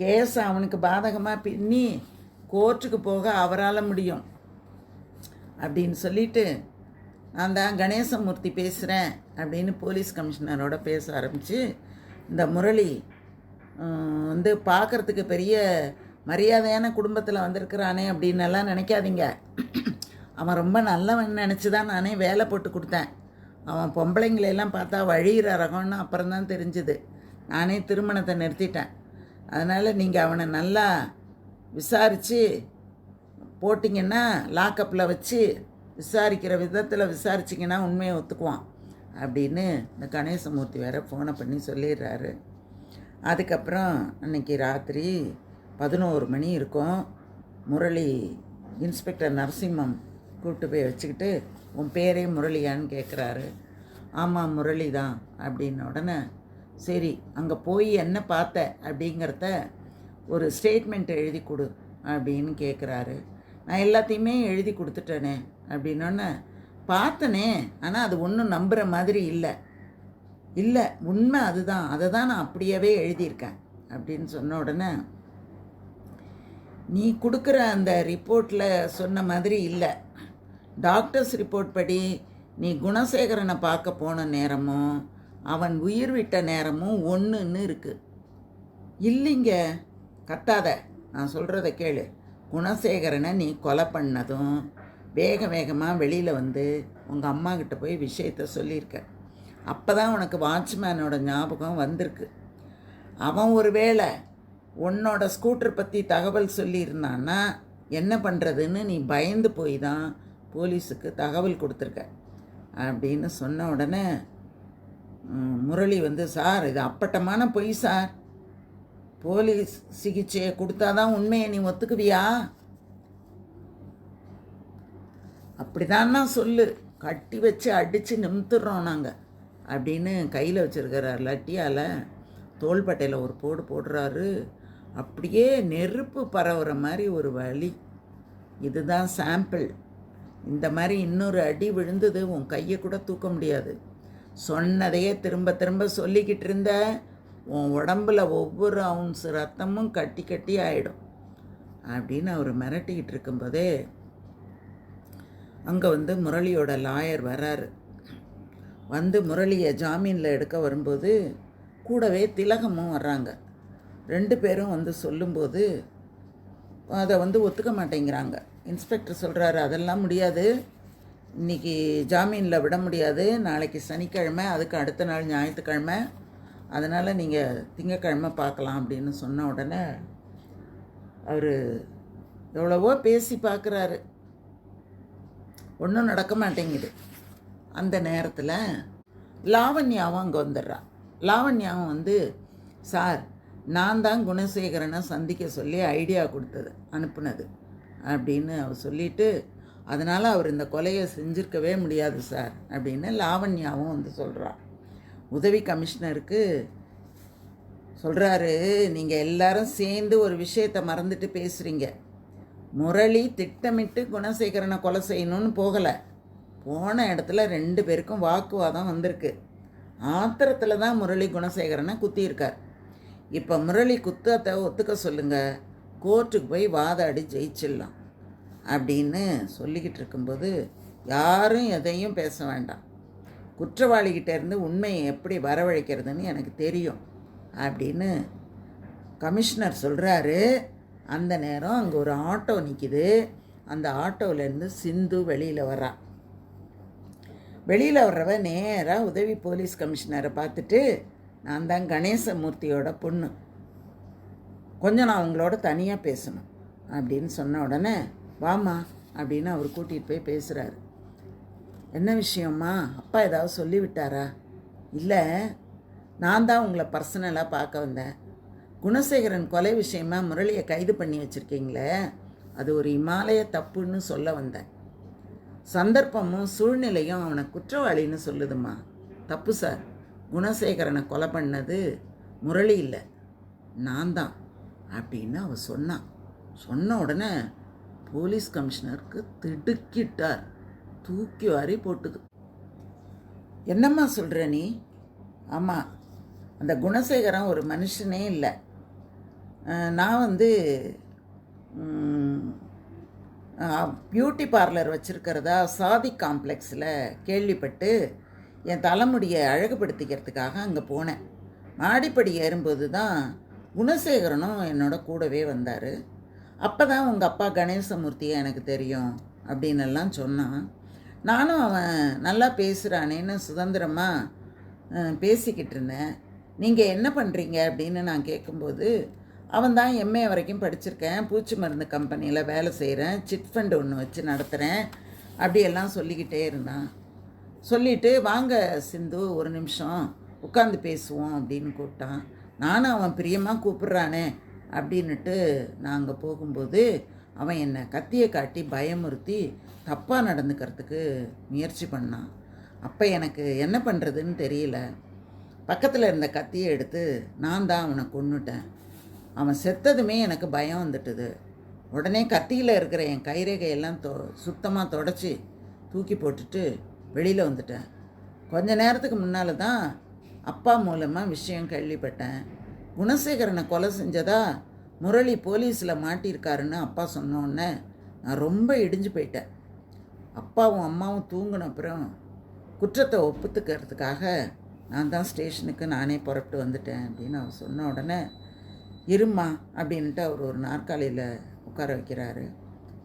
கேஸை அவனுக்கு பாதகமாக பின்னி கோர்ட்டுக்கு போக அவரால் முடியும் அப்படின்னு சொல்லிட்டு, நான் தான் கணேசமூர்த்தி பேசுகிறேன் அப்படின்னு போலீஸ் கமிஷனரோட பேச ஆரம்பித்து, இந்த முரளி வந்து பார்க்குறதுக்கு பெரிய மரியாதையான குடும்பத்தில் வந்திருக்கிறானே அப்படின்னு எல்லாம் நினைக்காதீங்க. அவன் ரொம்ப நல்லவன் நினச்சி தான் நானே வேலை போட்டு கொடுத்தேன். அவன் பொம்பளைங்களெல்லாம் பார்த்தா வழிகிற ரகம்னு அப்புறம்தான் தெரிஞ்சுது. நானே திருமணத்தை நிறுத்திட்டேன். அதனால் நீங்கள் அவனை நல்லா விசாரித்து போட்டிங்கன்னா, லாக்கப்பில் வச்சு விசாரிக்கிற விதத்தில் விசாரிச்சிங்கன்னா உண்மையை ஒத்துக்குவான் அப்படின்னு இந்த கணேசமூர்த்தி வேறு ஃபோனை பண்ணி சொல்லிடுறாரு. அதுக்கப்புறம் அன்றைக்கி ராத்திரி 11 மணி இருக்கும். முரளி இன்ஸ்பெக்டர் நரசிம்மம் கூப்பிட்டு போய் வச்சுக்கிட்டு, உன் பேரே முரளியான்னு கேட்குறாரு. ஆமாம், முரளி தான் அப்படின்ன உடனே, சரி அங்கே போய் என்ன பார்த்த அப்படிங்கிறத ஒரு ஸ்டேட்மெண்ட் எழுதி கொடு அப்படின்னு கேட்குறாரு. நான் எல்லாத்தையுமே எழுதி கொடுத்துட்டேனே அப்படின்னோடனே, பார்த்தனே, ஆனால் அது ஒன்றும் நம்புகிற மாதிரி இல்லை உண்மை அதுதான், அதை தான் நான் அப்படியே எழுதியிருக்கேன் அப்படின்னு சொன்ன உடனே, நீ கொடுக்குற அந்த ரிப்போர்ட்டில் சொன்ன மாதிரி இல்லை. டாக்டர்ஸ் ரிப்போர்ட் படி நீ குணசேகரனை பார்க்க போன நேரமும் அவன் உயிர் விட்ட நேரமும் ஒன்றுன்னு இருக்குது. இல்லைங்க, கத்தாத, நான் சொல்கிறத கேளு. குணசேகரனை நீ கொலை பண்ணதும் வேகமாக வெளியில் வந்து உங்கள் அம்மா கிட்ட போய் விஷயத்த சொல்லியிருக்க. அப்போ தான் உனக்கு வாட்ச்மேனோட ஞாபகம் வந்திருக்கு. அவன் ஒரு வேளை உன்னோட ஸ்கூட்டர் பற்றி தகவல் சொல்லியிருந்தான்னா என்ன பண்ணுறதுன்னு நீ பயந்து போய் தான் போலீஸுக்கு தகவல் கொடுத்துருக்க அப்படின்னு சொன்ன உடனே முரளி வந்து, சார் இது அப்பட்டமான பொய் சார், போலீஸ் சிகிச்சையை கொடுத்தாதான் உண்மையை நீ ஒத்துக்குவியா? அப்படிதான்னா சொல்லு, கட்டி வச்சு அடித்து நிமித்துடுறோம் நாங்கள் அப்படின்னு கையில் வச்சுருக்கிறார் லட்டியால் தோள்பட்டையில் ஒரு போடுறாரு. அப்படியே நெருப்பு பரவுற மாதிரி ஒரு வலி. இதுதான் சாம்பிள். இந்த மாதிரி இன்னொரு அடி விழுந்தது உன் கையை கூட தூக்க முடியாது. சொன்னதையே திரும்ப சொல்லிக்கிட்டு இருந்த உன் உடம்புல ஒவ்வொரு அவுன்ஸ் ரத்தமும் கட்டி ஆகிடும் அப்படின்னு அவர் மிரட்டிக்கிட்டு இருக்கும்போதே அங்கே வந்து முரளியோட லாயர் வராரு. வந்து முரளியை ஜாமீனில் எடுக்க வரும்போது கூடவே திலகமும் வர்றாங்க. 2 பேரும் வந்து சொல்லும்போது அதை வந்து ஒத்துக்க மாட்டேங்கிறாங்க. இன்ஸ்பெக்டர் சொல்கிறாரு, அதெல்லாம் முடியாது, இன்றைக்கி ஜாமீனில் விட முடியாது, நாளைக்கு சனிக்கிழமை, அதுக்கு அடுத்த நாள் ஞாயிற்றுக்கிழமை, அதனால் நீங்கள் திங்கக்கிழமை பார்க்கலாம் அப்படின்னு சொன்ன உடனே அவர் எவ்வளவோ பேசி பார்க்குறாரு, ஒன்றும் நடக்க மாட்டேங்குது. அந்த நேரத்தில் லாவண்யாவும் அங்கே வந்துடுறான். லாவண்யாவும் வந்து, சார் நான் தான் குணசேகரனை சந்திக்க சொல்லி ஐடியா கொடுத்தது அனுப்புனது அப்படின்னு அவர் சொல்லிவிட்டு, அதனால் அவர் இந்த கொலையை செஞ்சுருக்கவே முடியாது சார் அப்படின்னு லாவண்யாவும் வந்து சொல்கிறார். உதவி கமிஷனருக்கு சொல்கிறாரு, நீங்கள் எல்லாரும் சேர்ந்து ஒரு விஷயத்தை மறந்துட்டு பேசுகிறீங்க. முரளி திட்டமிட்டு குணசேகரனை கொலை செய்யணும்னு போகலை. போன இடத்துல 2 பேருக்கும் வாக்குவாதம் வந்திருக்கு. ஆத்திரத்தில் தான் முரளி குணசேகரனை குத்தியிருக்கார். இப்போ முரளி குத்தத்தை ஒத்துக்க சொல்லுங்கள், கோர்ட்டுக்கு போய் வாதாடி ஜெயிச்சிடலாம் அப்படின்னு சொல்லிக்கிட்டு இருக்கும்போது, யாரும் எதையும் பேச வேண்டாம், குற்றவாளிகிட்டேருந்து உண்மையை எப்படி வரவழைக்கிறதுன்னு எனக்கு தெரியும் அப்படின்னு கமிஷனர் சொல்கிறாரு. அந்த நேரம் அங்கே ஒரு ஆட்டோ நிற்கிது. அந்த ஆட்டோவிலேருந்து சிந்து வெளியில் வர்றா. வெளியில் வர்றவ நேராக உதவி போலீஸ் கமிஷனரை பார்த்துட்டு, நான் தான் கணேசமூர்த்தியோட பொண்ணு, கொஞ்சம் நான் உங்களோட தனியாக பேசணும் அப்படின்னு சொன்ன உடனே, வாமா அப்படின்னு அவர் கூட்டிகிட்டு போய் பேசுகிறாரு. என்ன விஷயம்மா, அப்பா ஏதாவது சொல்லிவிட்டாரா? இல்லை, நான் தான் உங்களை பர்சனலாக பார்க்க வந்தேன். குணசேகரன் கொலை விஷயமா முரளியை கைது பண்ணி வச்சுருக்கீங்களே, அது ஒரு இமாலய தப்புன்னு சொல்ல வந்தேன். சந்தர்ப்பமும் சூழ்நிலையும் அவனை குற்றவாளின்னு சொல்லுதுமா. தப்பு சார், குணசேகரனை கொலை பண்ணது முரளி இல்லை, நான் தான் அப்படின்னு அவ சொன்னான். சொன்ன உடனே போலீஸ் கமிஷனருக்கு திடுக்கிட்டார், தூக்கி வாரி போட்டுது. என்னம்மா சொல்கிற நீ? ஆமாம், அந்த குணசேகரன் ஒரு மனுஷனே இல்லை. நான் வந்து பியூட்டி பார்லர் வச்சுருக்கிறதா சாதி காம்ப்ளெக்ஸில் கேள்விப்பட்டு என் தலைமுடியை அழகுபடுத்திக்கிறதுக்காக அங்கே போனேன். மாடிப்படி ஏறும்போது தான் குணசேகரனும் என்னோட கூடவே வந்தார். அப்போ தான் உங்கள் அப்பா கணேசமூர்த்தியை எனக்கு தெரியும் அப்படின்னெல்லாம் சொன்னான். நானும் அவன் நல்லா பேசுகிறானேன்னு சுதந்திரமாக பேசிக்கிட்டு இருந்தேன். நீங்கள் என்ன பண்ணுறீங்க அப்படின்னு நான் கேட்கும்போது, அவன் தான் எம்ஏ வரைக்கும் படிச்சிருக்கேன், பூச்சி மருந்து கம்பெனியில் வேலை செய்கிறேன், சிட் ஃபண்டு ஒன்று வச்சு நடத்துகிறேன் அப்படியெல்லாம் சொல்லிக்கிட்டே இருந்தான். சொல்லிவிட்டு, வாங்க சிந்து ஒரு நிமிஷம் உட்காந்து பேசுவோம் அப்படின்னு கூப்பிட்டான். நானும் அவன் பிரியமாக கூப்பிட்றானே அப்படின்னுட்டு நான் அங்கே போகும்போது, அவன் என்னை கத்தியை காட்டி பயமுறுத்தி தப்பாக நடந்துக்கிறதுக்கு முயற்சி பண்ணான். அப்போ எனக்கு என்ன பண்ணுறதுன்னு தெரியல. பக்கத்தில் இருந்த கத்தியை எடுத்து நான் தான் அவனை கொன்னுட்டேன். அவன் செத்ததுமே எனக்கு பயம் வந்துட்டுது. உடனே கத்தியில் இருக்கிற என் கைரேகையெல்லாம் சுத்தமாக தொடச்சி தூக்கி போட்டுட்டு வெளியில் வந்துட்டேன். கொஞ்ச நேரத்துக்கு முன்னால் தான் அப்பா மூலமாக விஷயம் கேள்விப்பட்டேன். குணசேகரனை கொலை செஞ்சதா முரளி போலீஸில் மாட்டியிருக்காருன்னு அப்பா சொன்னோன்னே நான் ரொம்ப இடிஞ்சு போயிட்டேன். அப்பாவும் அம்மாவும் தூங்கின அப்புறம் குற்றத்தை ஒப்புத்துக்கிறதுக்காக நான் தான் ஸ்டேஷனுக்கு நானே புறப்பட்டு வந்துட்டேன் அப்படின்னு அவர் சொன்ன உடனே, இருமா அப்படின்ட்டு அவர் ஒரு நாற்காலியில் உட்கார வைக்கிறாரு.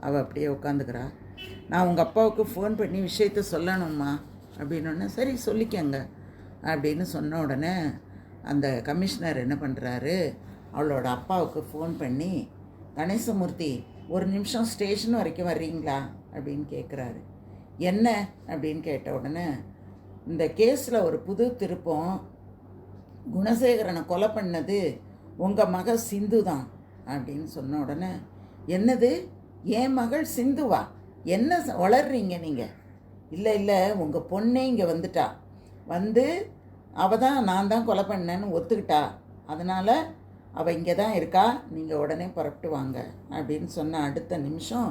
அவள் அப்படியே உட்காந்துக்கிறா. நான் உங்கள் அப்பாவுக்கு ஃபோன் பண்ணி விஷயத்த சொல்லணும்மா அப்படின்னோடனே, சரி சொல்லிக்கங்க அப்படின்னு சொன்ன உடனே அந்த கமிஷனர் என்ன பண்ணுறாரு, அவளோட அப்பாவுக்கு ஃபோன் பண்ணி, கணேசமூர்த்தி ஒரு நிமிஷம் ஸ்டேஷன் வரைக்கும் வர்றீங்களா அப்படின்னு கேட்குறாரு. என்ன அப்படின்னு கேட்ட உடனே, இந்த கேஸில் ஒரு புது திருப்பம், குணசேகரனை கொலை பண்ணது உங்கள் மகள் சிந்து தான் அப்படின்னு சொன்ன உடனே, என்னது என் மகள் சிந்துவா? என்ன வளர்றீங்க நீங்கள்? இல்லை இல்லை, உங்கள் பொண்ணே இங்கே வந்துட்டா, வந்து அவள் தான் நான் தான் கொலை பண்ணேன்னு ஒத்துக்கிட்டா, அதனால் அவள் இங்கே தான் இருக்கா, நீங்கள் உடனே புறப்பட்டு வாங்க அப்படின்னு சொன்ன அடுத்த நிமிஷம்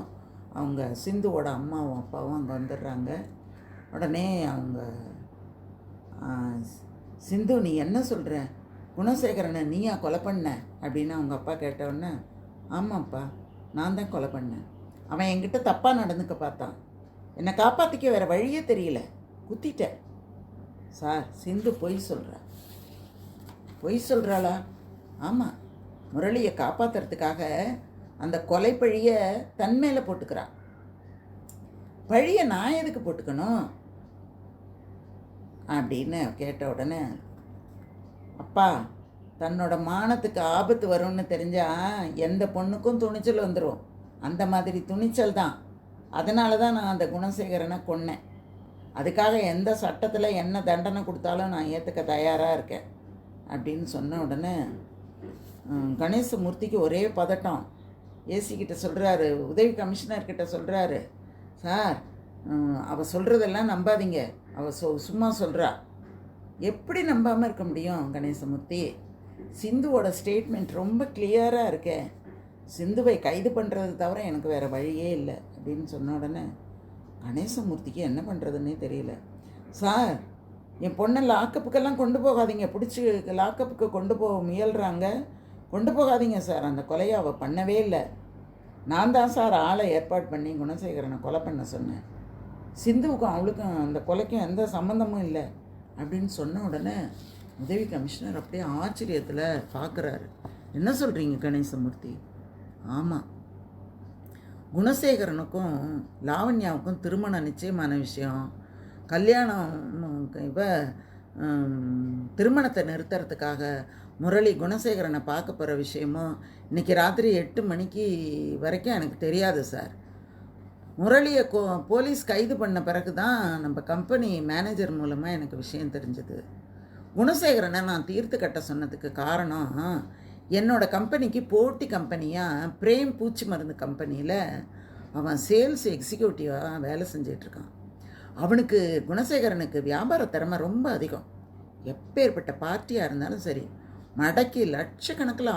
அவங்க சிந்துவோட அம்மாவும் அப்பாவும் அங்கே வந்துடுறாங்க. உடனே அவங்க, சிந்து நீ என்ன சொல்கிற, குணசேகரனை நீயா கொலை பண்ண அப்படின்னு அவங்க அப்பா கேட்டவுடனே, ஆமாப்பா நான் தான் கொலை பண்ணேன், அவன் என்கிட்ட தப்பாக நடந்துக்க பார்த்தான், என்னை காப்பாற்றிக்க வேறு வழியே தெரியல, குத்திட்டேன். சார் சிந்து பொய் சொல்கிறாளா? ஆமாம், முரளியை காப்பாற்றுறதுக்காக அந்த கொலை பழியை தன் மேலே போட்டுக்கிறான். பழியை நான் எதுக்கு போட்டுக்கணும் அப்படின்னு கேட்ட உடனே, அப்பா தன்னோட மானத்துக்கு ஆபத்து வரும்னு தெரிஞ்சால் எந்த பொண்ணுக்கும் துணிச்சல் வந்துடும். அந்த மாதிரி துணிச்சல் தான். அதனால தான் நான் அந்த குணசேகரனை கொன்னேன். அதுக்காக எந்த சட்டத்தில் என்ன தண்டனை கொடுத்தாலும் நான் ஏற்றுக்க தயாராக இருக்கேன் அப்படின்னு சொன்ன உடனே கணேசமூர்த்திக்கு ஒரே பதட்டம். ஏசிக்கிட்ட சொல்கிறாரு, உதவி கமிஷனர்கிட்ட சொல்கிறாரு, சார் அவள் சொல்கிறதெல்லாம் நம்பாதீங்க, அவள் சும்மா சொல்கிறா. எப்படி நம்பாமல் இருக்க முடியும் கணேசமூர்த்தி? சிந்துவோட ஸ்டேட்மெண்ட் ரொம்ப கிளியராக இருக்கே. சிந்துவை கைது பண்ணுறது தவிர எனக்கு வேறு வழியே இல்லை அப்படின்னு சொன்ன உடனே கணேசமூர்த்திக்கு என்ன பண்ணுறதுன்னே தெரியல. சார் என் பொண்ணை லாக்கப்புக்கெல்லாம் கொண்டு போகாதீங்க, பிடிச்சி லாக்கப்புக்கு கொண்டு போக முயல்கிறாங்க, கொண்டு போகாதீங்க சார். அந்த கொலையை அவள் பண்ணவே இல்லை. நான் தான் சார் ஆளை ஏற்பாடு பண்ணி குணசேகரனை கொலை பண்ண சொன்னேன். சிந்துவுக்கும் அவளுக்கும் அந்த கொலைக்கும் எந்த சம்மந்தமும் இல்லை அப்படின்னு சொன்ன உடனே உதவி கமிஷனர் அப்படியே ஆச்சரியத்தில் பார்க்குறாரு. என்ன சொல்கிறீங்க கணேசமூர்த்தி? ஆமாம், குணசேகரனுக்கும் லாவண்யாவுக்கும் திருமணம் நிச்சயமான விஷயம். கல்யாணம் திருமணத்தை நிறுத்துறதுக்காக முரளி குணசேகரனை பார்க்க போகிற விஷயமும் இன்றைக்கி ராத்திரி 8 மணிக்கு வரைக்கும் எனக்கு தெரியாது சார். முரளியை போலீஸ் கைது பண்ண பிறகு தான் நம்ம கம்பெனி மேனேஜர் மூலமாக எனக்கு விஷயம் தெரிஞ்சது. குணசேகரனை நான் தீர்த்து கட்ட சொன்னதுக்கு காரணம், என்னோடய கம்பெனிக்கு போட்டி கம்பெனியாக பிரேம் பூச்சி மருந்து கம்பெனியில் அவன் சேல்ஸ் எக்ஸிக்யூட்டிவாக வேலை செஞ்சிட்ருக்கான். அவனுக்கு குணசேகரனுக்கு வியாபார திறமை ரொம்ப அதிகம். எப்பேற்பட்ட பார்ட்டியாக இருந்தாலும் சரி மடக்கி லட்சக்கணக்கில்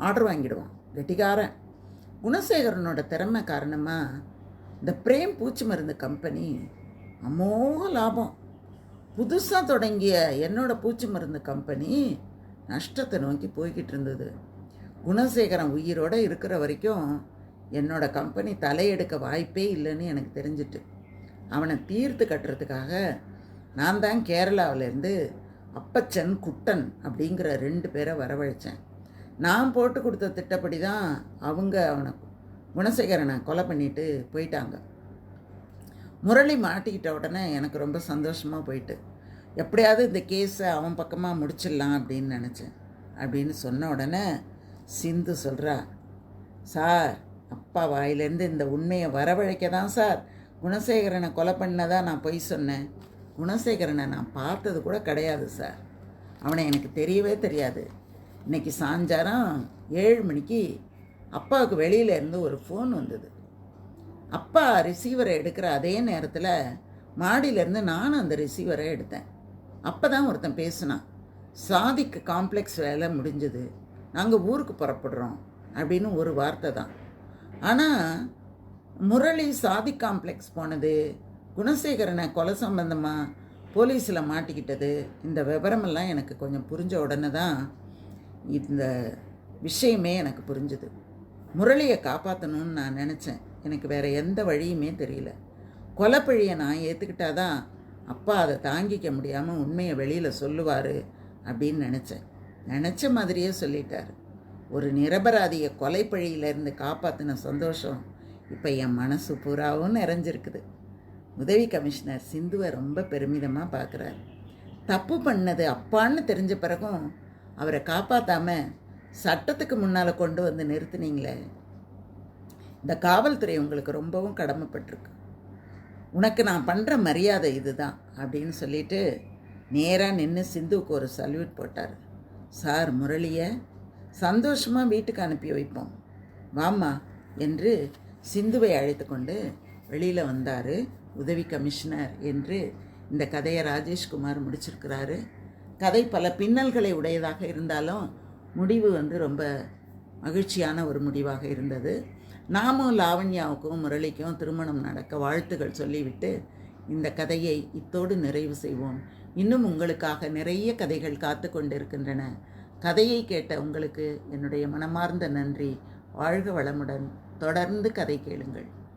ஆர்டர் வாங்கிடுவான். கெட்டிக்காரன். குணசேகரனோட திறமை காரணமாக இந்த பிரேம் பூச்சி மருந்து கம்பெனி அமோக லாபம். புதுசாக தொடங்கிய என்னோட பூச்சி மருந்து கம்பெனி நஷ்டத்தை நோக்கி போய்கிட்டு இருந்தது. குணசேகரன் உயிரோடு இருக்கிற வரைக்கும் என்னோடய கம்பெனி தலையெடுக்க வாய்ப்பே இல்லைன்னு எனக்கு தெரிஞ்சிட்டு, அவனை தீர்த்து கட்டுறதுக்காக நான் தான் கேரளாவிலேருந்து அப்பச்சன் குட்டன் அப்படிங்கிற 2 பேரை வரவழைச்சேன். நான் போட்டு கொடுத்த திட்டப்படி தான் அவங்க அவனை குணசேகரனை கொலை பண்ணிட்டு போயிட்டாங்க. முரளி மாட்டிக்கிட்ட உடனே எனக்கு ரொம்ப சந்தோஷமாக போயிட்டு, எப்படியாவது இந்த கேஸை அவன் பக்கமாக முடிச்சிடலாம் அப்படின்னு நினச்சேன் அப்படின்னு சொன்ன உடனே சிந்து சொல்கிறா, சார் அப்பா வாயிலேருந்து இந்த உண்மையை வரவழைக்க தான் சார் குணசேகரனை கொலை பண்ணதான் நான் பொய் சொன்னேன். குணசேகரனை நான் பார்த்தது கூட கிடையாது சார். அவனை எனக்கு தெரியவே தெரியாது. இன்றைக்கி சாயங்காலம் 7 மணிக்கு அப்பாவுக்கு வெளியிலேருந்து ஒரு ஃபோன் வந்தது. அப்பா ரிசீவரை எடுக்கிற அதே நேரத்தில் மாடியிலேருந்து நானும் அந்த ரிசீவரை எடுத்தேன். அப்போ தான் ஒருத்தன் பேசினான், சாதிக்கு காம்ப்ளெக்ஸ் வேலை முடிஞ்சது, நாங்கள் ஊருக்கு புறப்படுறோம் அப்படின்னு ஒரு வார்த்தை தான். ஆனால் முரளி சாதி காம்ப்ளெக்ஸ் போனது, குணசேகரனை கொலை சம்பந்தமாக போலீஸில் மாட்டிக்கிட்டது, இந்த விவரமெல்லாம் எனக்கு கொஞ்சம் புரிஞ்ச உடனே தான் இந்த விஷயமே எனக்கு புரிஞ்சுது. முரளியை காப்பாற்றணும்னு நான் நினச்சேன். எனக்கு வேறு எந்த வழியுமே தெரியல. கொலைப்பழியை நான் ஏற்றுக்கிட்டாதான் அப்பா அதை தாங்கிக்க முடியாமல் உண்மையை வெளியில் சொல்லுவார் அப்படின்னு நினச்சேன். நினச்ச மாதிரியே சொல்லிட்டார். ஒரு நிரபராதியை கொலைப்பழியிலேருந்து காப்பாற்றின சந்தோஷம் இப்போ என் மனசு பூராவும் நிறைஞ்சிருக்குது. உதவி கமிஷனர் சிந்துவை ரொம்ப பெருமிதமாக பார்க்குறாரு. தப்பு பண்ணது அப்பான்னு தெரிஞ்ச பிறகும் அவரை காப்பாற்றாமல் சட்டத்துக்கு முன்னால் கொண்டு வந்து நிறுத்துனீங்களே, இந்த காவல்துறை உங்களுக்கு ரொம்பவும் கடமைப்பட்டிருக்கு. உனக்கு நான் பண்ணுற மரியாதை இதுதான் அப்படின்னு சொல்லிட்டு நேராக நின்று சிந்துவுக்கு ஒரு சல்யூட் போட்டார். சார் முரளியை சந்தோஷமாக வீட்டுக்கு அனுப்பி வைப்போம், வாம்மா என்று சிந்துவை அழைத்து கொண்டு வெளியில் வந்தார் உதவி கமிஷனர் என்று இந்த கதையை ராஜேஷ்குமார் முடிச்சிருக்கிறாரு. கதை பல பின்னல்களை உடையதாக இருந்தாலும் முடிவு ரொம்ப மகிழ்ச்சியான ஒரு முடிவாக இருந்தது. நாமும் லாவண்யாவுக்கும் முரளிக்கும் திருமணம் நடக்க வாழ்த்துகள் சொல்லிவிட்டு இந்த கதையை இத்தோடு நிறைவு செய்வோம். இன்னும் உங்களுக்காக நிறைய கதைகள் காத்து கொண்டிருக்கின்றன. கதையை கேட்ட உங்களுக்கு என்னுடைய மனமார்ந்த நன்றி. வாழ்க வளமுடன். தொடர்ந்து கதை கேளுங்கள்.